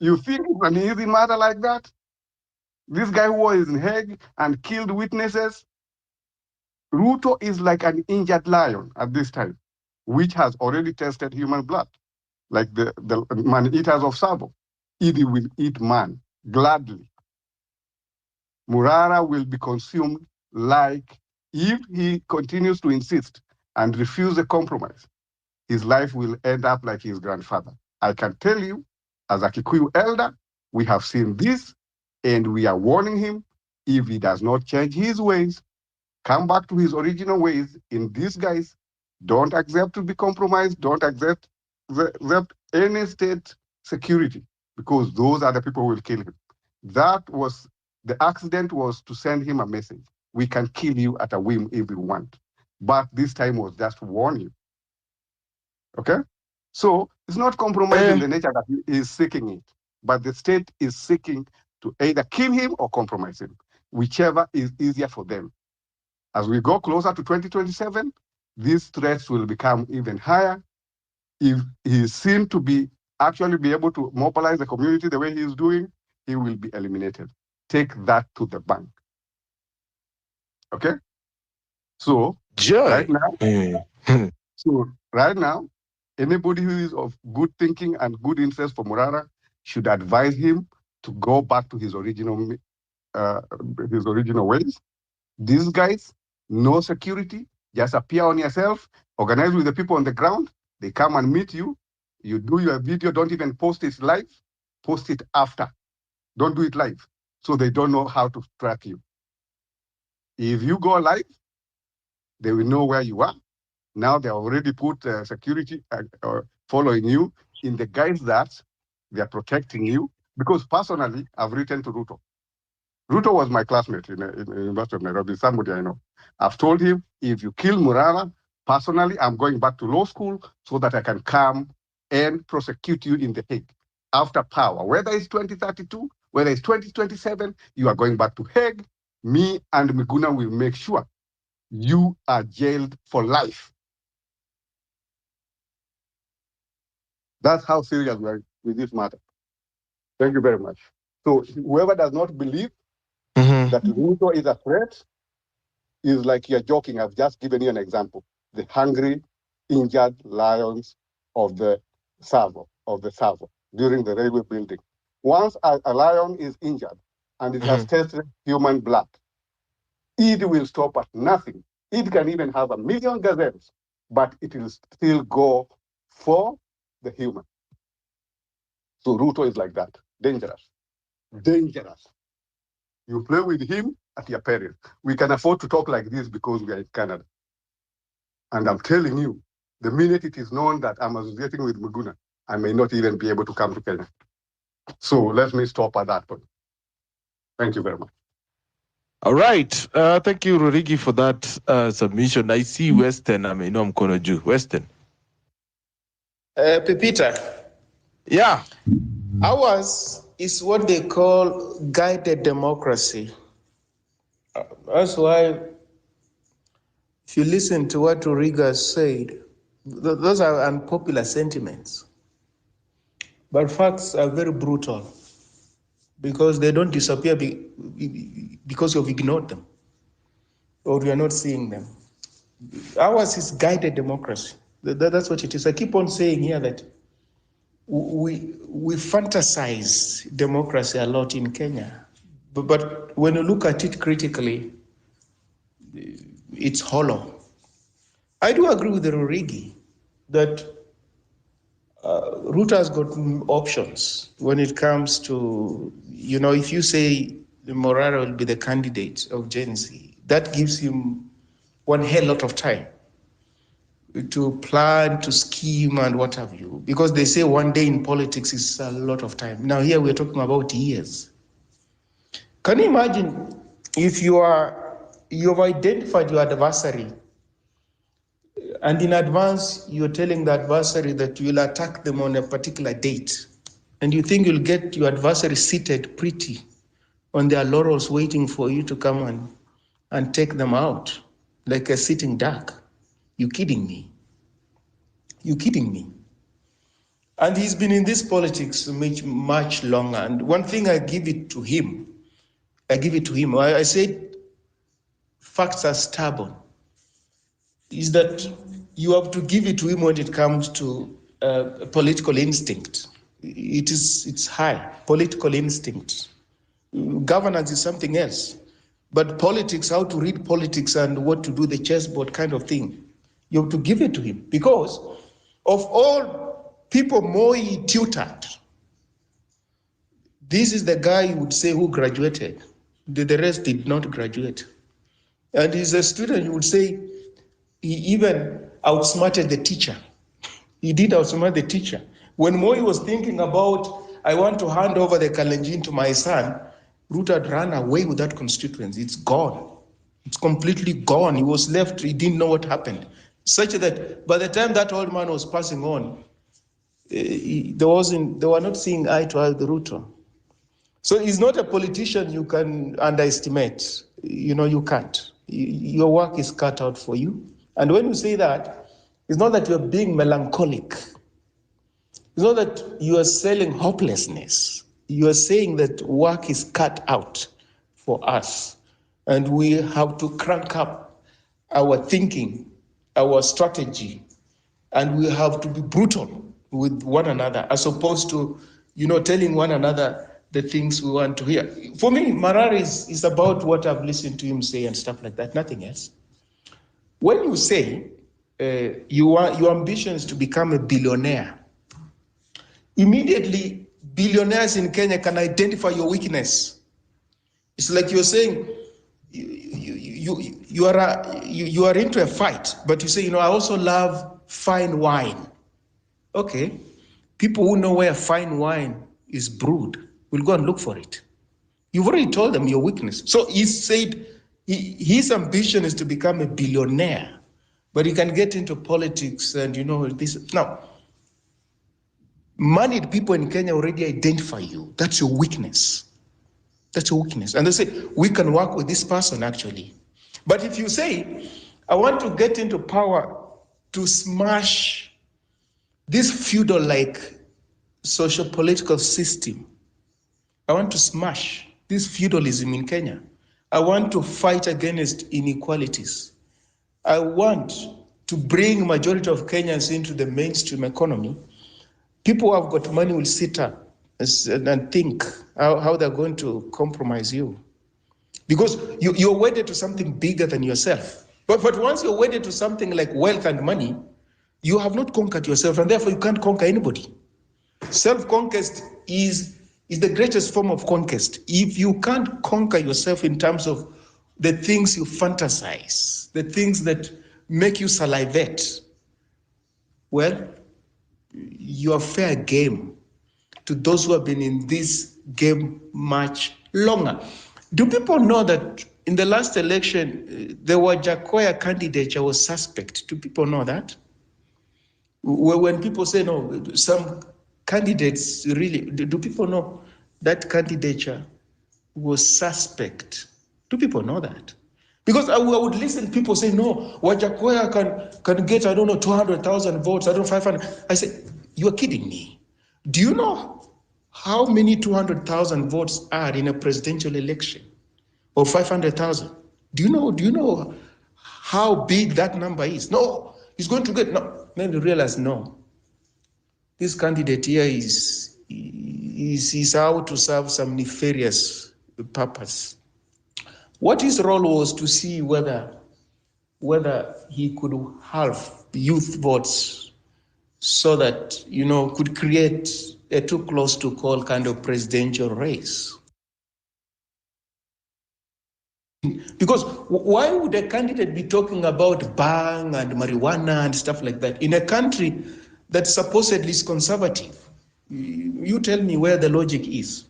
You think it's an easy matter like that? This guy who was in Hague and killed witnesses, Ruto is like an injured lion at this time, which has already tasted human blood, like the man-eaters of Sabo. It will eat man gladly. Murara will be consumed like if he continues to insist and refuse a compromise, his life will end up like his grandfather. I can tell you, as a Kikuyu elder, we have seen this, and we are warning him, if he does not change his ways, come back to his original ways in disguise, don't accept to be compromised, don't accept any state security, because those are the people who will kill him. The accident was to send him a message. We can kill you at a whim if we want. But this time was just to warn you. Okay? So it's not compromise in the nature that he is seeking it, but the state is seeking to either kill him or compromise him, whichever is easier for them. As we go closer to 2027, these threats will become even higher. If he seems to be actually be able to mobilize the community the way he is doing, he will be eliminated. Take that to the bank. Okay? So right now, anybody who is of good thinking and good interest for Murara should advise him to go back to his original ways. These guys, no security, just appear on yourself, organize with the people on the ground. They come and meet you. You do your video, don't even post it live, post it after. Don't do it live, so they don't know how to track you. If you go live, they will know where you are. Now they already put security following you in the guise that they are protecting you. Because personally, I've written to Ruto. Ruto was my classmate in University of Nairobi, somebody I know. I've told him, if you kill Murara, personally, I'm going back to law school so that I can come and prosecute you in the Hague after power. Whether it's 2032, whether it's 2027, you are going back to Hague. Me and Miguna will make sure you are jailed for life. That's how serious we are with this matter. Thank you very much. So whoever does not believe that Ruto is a threat is like you're joking. I've just given you an example. The hungry injured lions of the Savo during the railway building. Once a lion is injured and it has tasted human blood, it will stop at nothing. It can even have 1 million gazelles, but it will still go for the human. So Ruto is like that, dangerous, dangerous. You play with him at your peril. We can afford to talk like this because we are in Canada. And I'm telling you, the minute it is known that I'm associating with Muguna, I may not even be able to come to Kenya. So let me stop at that point. Thank you very much. All right. Thank you, Rurigi, for that submission. I see Western. I mean, no, I'm gonna do Western. Pepita, Yeah. ours is what they call guided democracy. That's why, if you listen to what Uriga said, those are unpopular sentiments. But facts are very brutal because they don't disappear because you've ignored them or you're not seeing them. Ours is guided democracy. That's what it is. I keep on saying here that we fantasize democracy a lot in Kenya. But when you look at it critically, it's hollow. I do agree with the Rurigi that Ruto has got options when it comes to, if you say Morara will be the candidate of Gen Z, that gives him one hell lot of time to plan, to scheme, and what have you. Because they say one day in politics is a lot of time. Now here we're talking about years. Can you imagine if you've identified your adversary, and in advance you're telling the adversary that you'll attack them on a particular date, and you think you'll get your adversary seated pretty on their laurels waiting for you to come and take them out like a sitting duck? You kidding me? You kidding me? And he's been in this politics much longer. And one thing I give it to him. I said facts are stubborn. Is that you have to give it to him when it comes to political instinct. It's high, political instinct. Governance is something else. But politics, how to read politics and what to do, the chessboard kind of thing, you have to give it to him. Because of all people Moi tutored, this is the guy you would say who graduated. The rest did not graduate. And he's a student, you would say he even outsmarted the teacher. He did outsmart the teacher. When Moi was thinking about, I want to hand over the Kalenjin to my son, Ruto had run away with that constituency. It's gone. It's completely gone. He was left, he didn't know what happened. Such that by the time that old man was passing on, they were not seeing eye to eye with Ruto. So he's not a politician you can underestimate. You can't. Your work is cut out for you. And when you say that, it's not that you're being melancholic. It's not that you are selling hopelessness. You are saying that work is cut out for us. And we have to crank up our thinking, our strategy, and we have to be brutal with one another as opposed to, telling one another the things we want to hear. For me, Marari is about what I've listened to him say and stuff like that, nothing else. When you say your ambition is to become a billionaire, immediately billionaires in Kenya can identify your weakness. It's like you're saying you are into a fight, but you say, I also love fine wine. Okay, people who know where fine wine is brewed will go and look for it. You've already told them your weakness. So he said his ambition is to become a billionaire, but he can get into politics and this. Now, moneyed people in Kenya already identify you. That's your weakness. That's your weakness. And they say, we can work with this person actually. But if you say, I want to get into power to smash this feudal-like socio-political system, I want to smash this feudalism in Kenya. I want to fight against inequalities. I want to bring majority of Kenyans into the mainstream economy, people who have got money will sit up and think how they're going to compromise you. Because you're wedded to something bigger than yourself. But once you're wedded to something like wealth and money, you have not conquered yourself, and therefore you can't conquer anybody. Self-conquest is the greatest form of conquest. If you can't conquer yourself in terms of the things you fantasize, the things that make you salivate, well, you are fair game to those who have been in this game much longer. Do people know that in the last election, the Wajakoya candidature was suspect? Do people know that? When people say no, some candidates really, do people know that candidature was suspect? Do people know that? Because I would listen to people say, no, Wajakoya can get, 200,000 votes, 500. I say, you are kidding me. Do you know how many 200,000 votes are in a presidential election? Or 500,000? Do you know how big that number is? No, he's going to get, no. Then you realize, no. This candidate here is out to serve some nefarious purpose. What his role was to see whether he could halve youth votes so that, could create a too close to call kind of presidential race. Because why would a candidate be talking about bang and marijuana and stuff like that in a country that supposedly is conservative? You tell me where the logic is.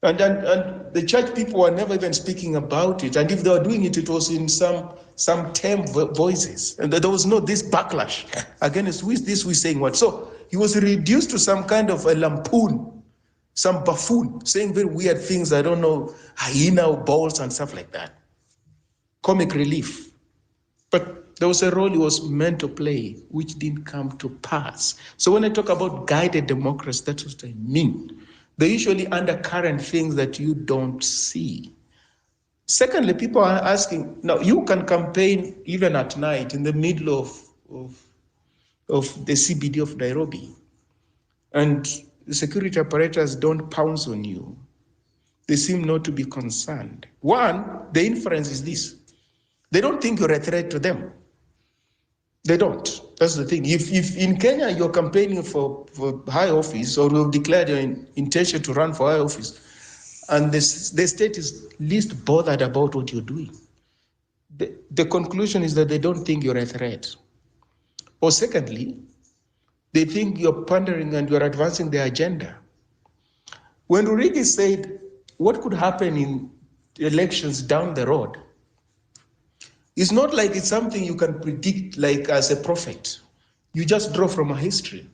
And the church people were never even speaking about it. And if they were doing it, it was in some tame voices. And there was no this backlash against who is this, who is saying what. So he was reduced to some kind of a lampoon, some buffoon, saying very weird things, hyena balls and stuff like that. Comic relief. But there was a role he was meant to play, which didn't come to pass. So when I talk about guided democracy, that's what I mean. They're usually undercurrent things that you don't see. Secondly, people are asking, now you can campaign even at night in the middle of the CBD of Nairobi, and the security apparatus don't pounce on you. They seem not to be concerned. One, the inference is this: they don't think you're a threat to them. They don't. That's the thing. If in Kenya you're campaigning for high office, or you've declared your intention to run for high office, and the state is least bothered about what you're doing, the conclusion is that they don't think you're a threat. Or secondly, they think you're pandering and you're advancing their agenda. When Rurigi said what could happen in elections down the road, it's not like it's something you can predict like as a prophet. You just draw from a history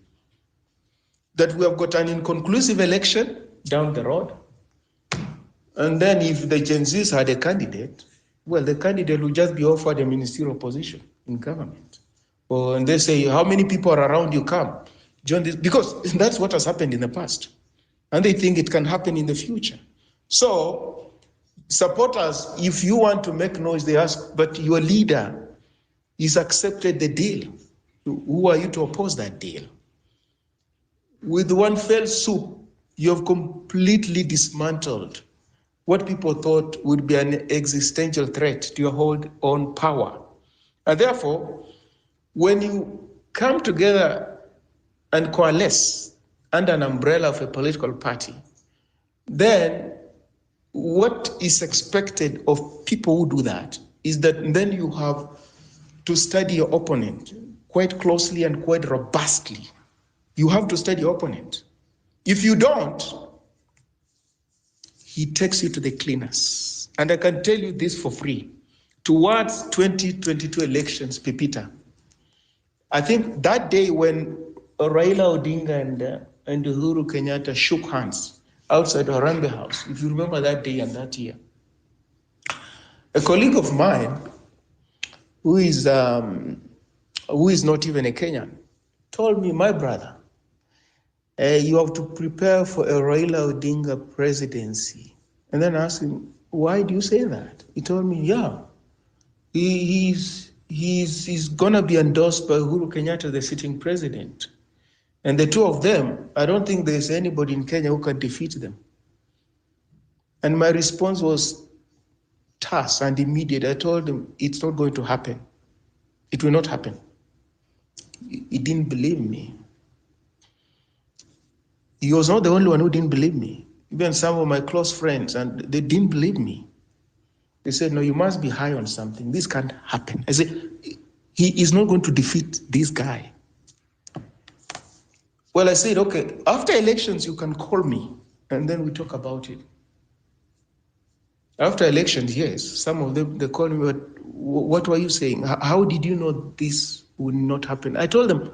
that we have got an inconclusive election down the road. And then if the Gen Zs had a candidate, well, the candidate will just be offered a ministerial position in government. And they say, how many people are around you, come join this? Because that's what has happened in the past. And they think it can happen in the future. So supporters, if you want to make noise, they ask, but your leader is accepted the deal. Who are you to oppose that deal? With one fell swoop, you have completely dismantled what people thought would be an existential threat to your hold on power. And therefore, when you come together and coalesce under an umbrella of a political party, then what is expected of people who do that is that then you have to study your opponent quite closely and quite robustly. You have to study your opponent. If you don't, he takes you to the cleaners. And I can tell you this for free. Towards 2022 elections, Pepita, I think that day when Raila Odinga and Uhuru Kenyatta shook hands outside Harambee House, if you remember that day and that year, a colleague of mine who is not even a Kenyan told me, my brother, you have to prepare for a Raila Odinga presidency. And then I asked him, why do you say that? He told me, yeah, he he's gonna be endorsed by Uhuru Kenyatta, the sitting president. And the two of them, I don't think there's anybody in Kenya who can defeat them. And my response was terse and immediate. I told him, it's not going to happen. It will not happen. He didn't believe me. He was not the only one who didn't believe me. Even some of my close friends, and they didn't believe me. They said, no, you must be high on something. This can't happen. I said, he is not going to defeat this guy. Well, I said, okay, after elections, you can call me, and then we talk about it. After elections, yes, some of them, they called me, but what were you saying? How did you know this would not happen? I told them,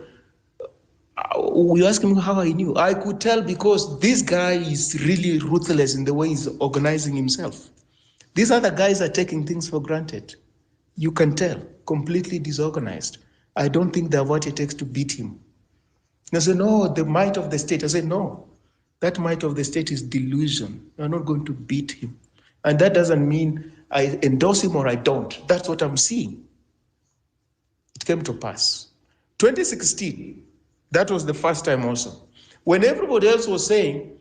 you asked me how I knew. I could tell because this guy is really ruthless in the way he's organizing himself. These other guys are taking things for granted. You can tell, completely disorganized. I don't think they have what it takes to beat him. They say, no, the might of the state. I said, no, that might of the state is delusion. You're not going to beat him. And that doesn't mean I endorse him or I don't. That's what I'm seeing. It came to pass. 2016, that was the first time also. When everybody else was saying,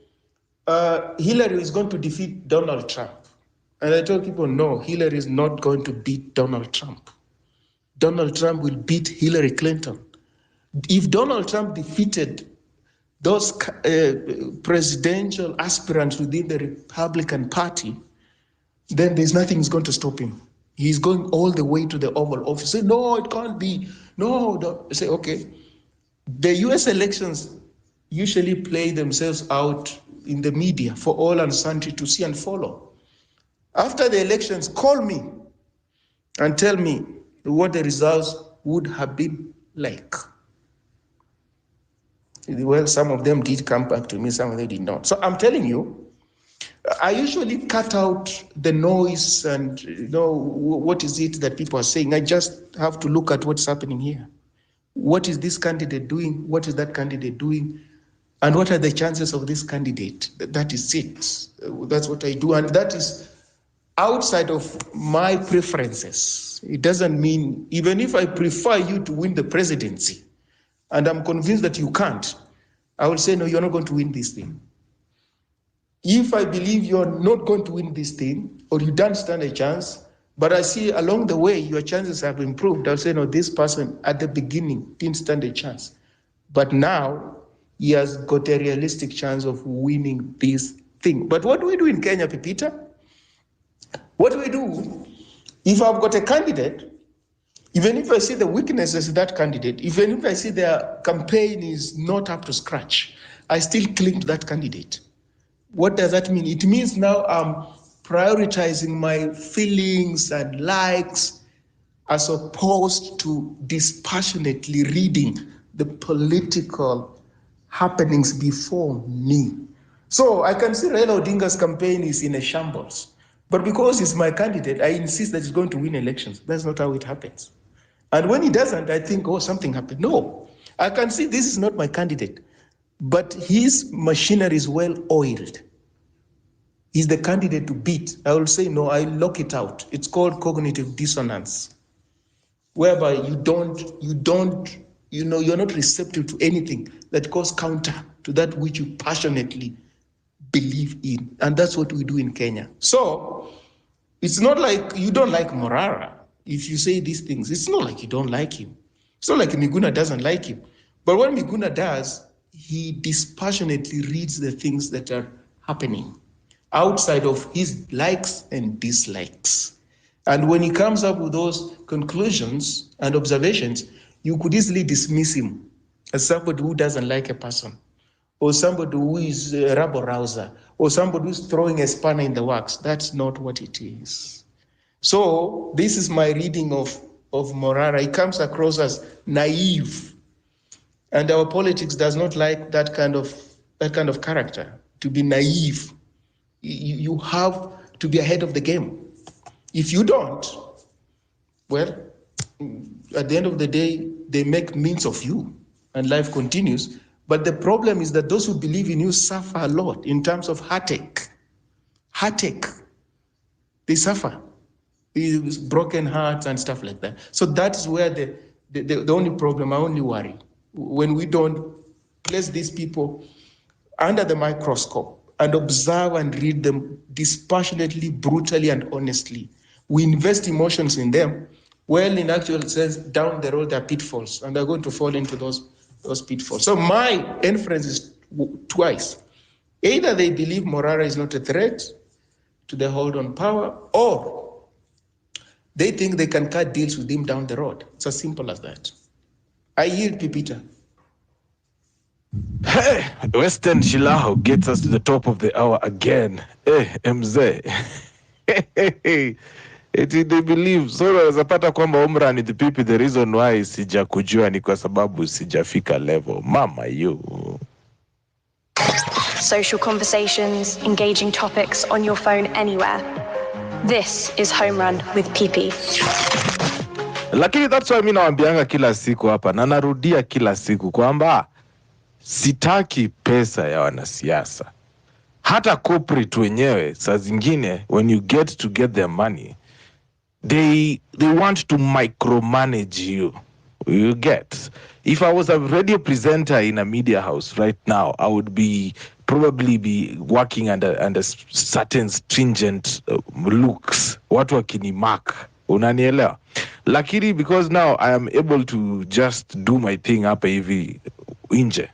Hillary is going to defeat Donald Trump. And I told people, no, Hillary is not going to beat Donald Trump. Donald Trump will beat Hillary Clinton. If Donald Trump defeated those presidential aspirants within the Republican Party, then there's nothing is going to stop him. He's going all the way to the Oval Office. Say, no, it can't be. No, don't. Say, okay. The US elections usually play themselves out in the media for all and sundry to see and follow. After the elections, call me and tell me what the results would have been like. Well, some of them did come back to me, some of them did not. So I'm telling you, I usually cut out the noise and what is it that people are saying. I just have to look at what's happening here. What is this candidate doing? What is that candidate doing? And what are the chances of this candidate? That is it. That's what I do. And that is outside of my preferences. It doesn't mean, even if I prefer you to win the presidency, and I'm convinced that you can't, I will say, no, you're not going to win this thing. If I believe you're not going to win this thing, or you don't stand a chance, but I see along the way your chances have improved, I'll say, no, this person at the beginning didn't stand a chance. But now he has got a realistic chance of winning this thing. But what do we do in Kenya, Pepita? What do we do if I've got a candidate, even if I see the weaknesses of that candidate, even if I see their campaign is not up to scratch, I still cling to that candidate. What does that mean? It means now I'm prioritizing my feelings and likes as opposed to dispassionately reading the political happenings before me. So I can see Raila Odinga's campaign is in a shambles. But because he's my candidate, I insist that he's going to win elections. That's not how it happens. And when he doesn't, I think, oh, something happened. No, I can see this is not my candidate, but his machinery is well oiled. He's the candidate to beat. I will say, no, I lock it out. It's called cognitive dissonance, whereby you're not receptive to anything that goes counter to that which you passionately believe in. And that's what we do in Kenya. So it's not like you don't like Morara. If you say these things, it's not like you don't like him. It's not like Miguna doesn't like him. But what Miguna does, he dispassionately reads the things that are happening outside of his likes and dislikes. And when he comes up with those conclusions and observations, you could easily dismiss him as somebody who doesn't like a person, or somebody who is a rabble-rouser, or somebody who's throwing a spanner in the works. That's not what it is. So this is my reading of Morara. He comes across as naive, and our politics does not like that kind of character, to be naive. You have to be ahead of the game. If you don't, well, at the end of the day, they make means of you, and life continues. But the problem is that those who believe in you suffer a lot in terms of heartache. Heartache. They suffer. broken hearts and stuff like that. So that's where the only problem, I only worry, when we don't place these people under the microscope and observe and read them dispassionately, brutally, and honestly. We invest emotions in them. Well, in actual sense, down the road, there are pitfalls, and they're going to fall into those pitfalls. So my inference is twice. Either they believe Morara is not a threat to the hold on power, or they think they can cut deals with him down the road. It's as simple as that. I yield, Pipita. Hey, Western Shilaho gets us to the top of the hour again. Hey, MZ. Eti they believe so unaweza pata kwamba Umra ni the people, the reason why sijakujua ni kwa sababu sijafika level. Mama you. Social conversations, engaging topics on your phone anywhere. This is Home Run with PP. Lakini that's why mimi nawaambianga kila siku hapa na narudia kila siku kwamba sitaki pesa ya wanasiasa. Hata corporate wenyewe saa zingine when you get to get their money, they want to micromanage you. You get. If I was a radio presenter in a media house right now, I would probably be working under certain stringent looks. Watu wakinimark, unanielewa? Lakini because now I am able to just do my thing hapa hivi nje,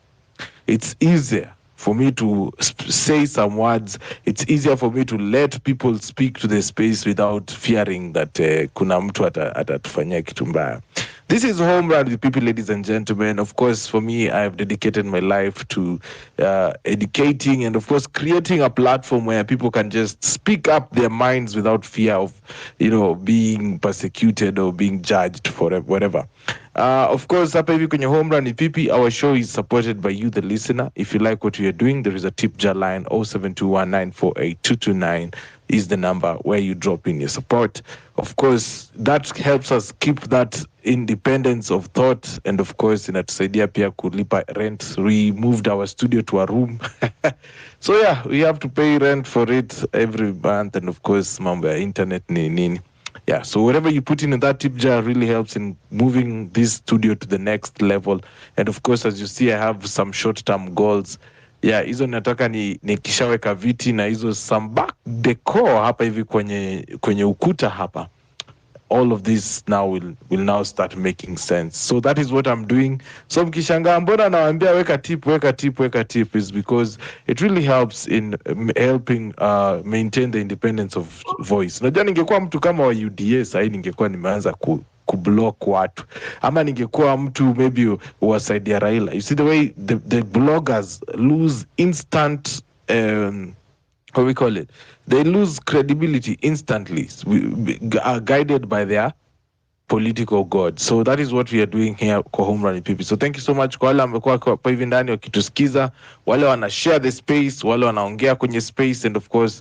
it's easier for me to say some words. It's easier for me to let people speak to the space without fearing that kuna mtu atatufanyia kitu mbaya. This is Home Run with People, ladies and gentlemen. Of course, for me, I have dedicated my life to educating and, of course, creating a platform where people can just speak up their minds without fear of, being persecuted or being judged for whatever. Of course, hapa hivi kwenye Home Run with Pipi, our show is supported by you, the listener. If you like what we are doing, there is a tip jar line, 0721948229 is the number where you drop in your support. Of course, that helps us keep that independence of thought, and of course, inatusaidia pia kulipa rent. We moved our studio to a room. So yeah, we have to pay rent for it every month, and of course, mambo ya internet nini. Yeah, so whatever you put in that tip jar really helps in moving this studio to the next level. And of course, as you see, I have some short-term goals. Yeah, hizo nataka nikishaweka viti na hizo some back decor hapa hivi kwenye ukuta hapa. All of this now will now start making sense. So that is what I'm doing. So mkishangaa mbona nawaambia weka tip is because it really helps in helping maintain the independence of voice. Najua ningekuwa mtu kama wa UDA sasa ningekuwa nimeanza kublock watu. Ama ningekuwa mtu maybe wasaidia Raila. You see the way the bloggers lose instant what we call it, they lose credibility instantly, are guided by their political god. So that is what we are doing here kwa Home Run People. So thank you so much kwa wale ambao kwa hivi ndani wakitusikiza, wale wana share the space, wale wanaongea kwenye space, and of course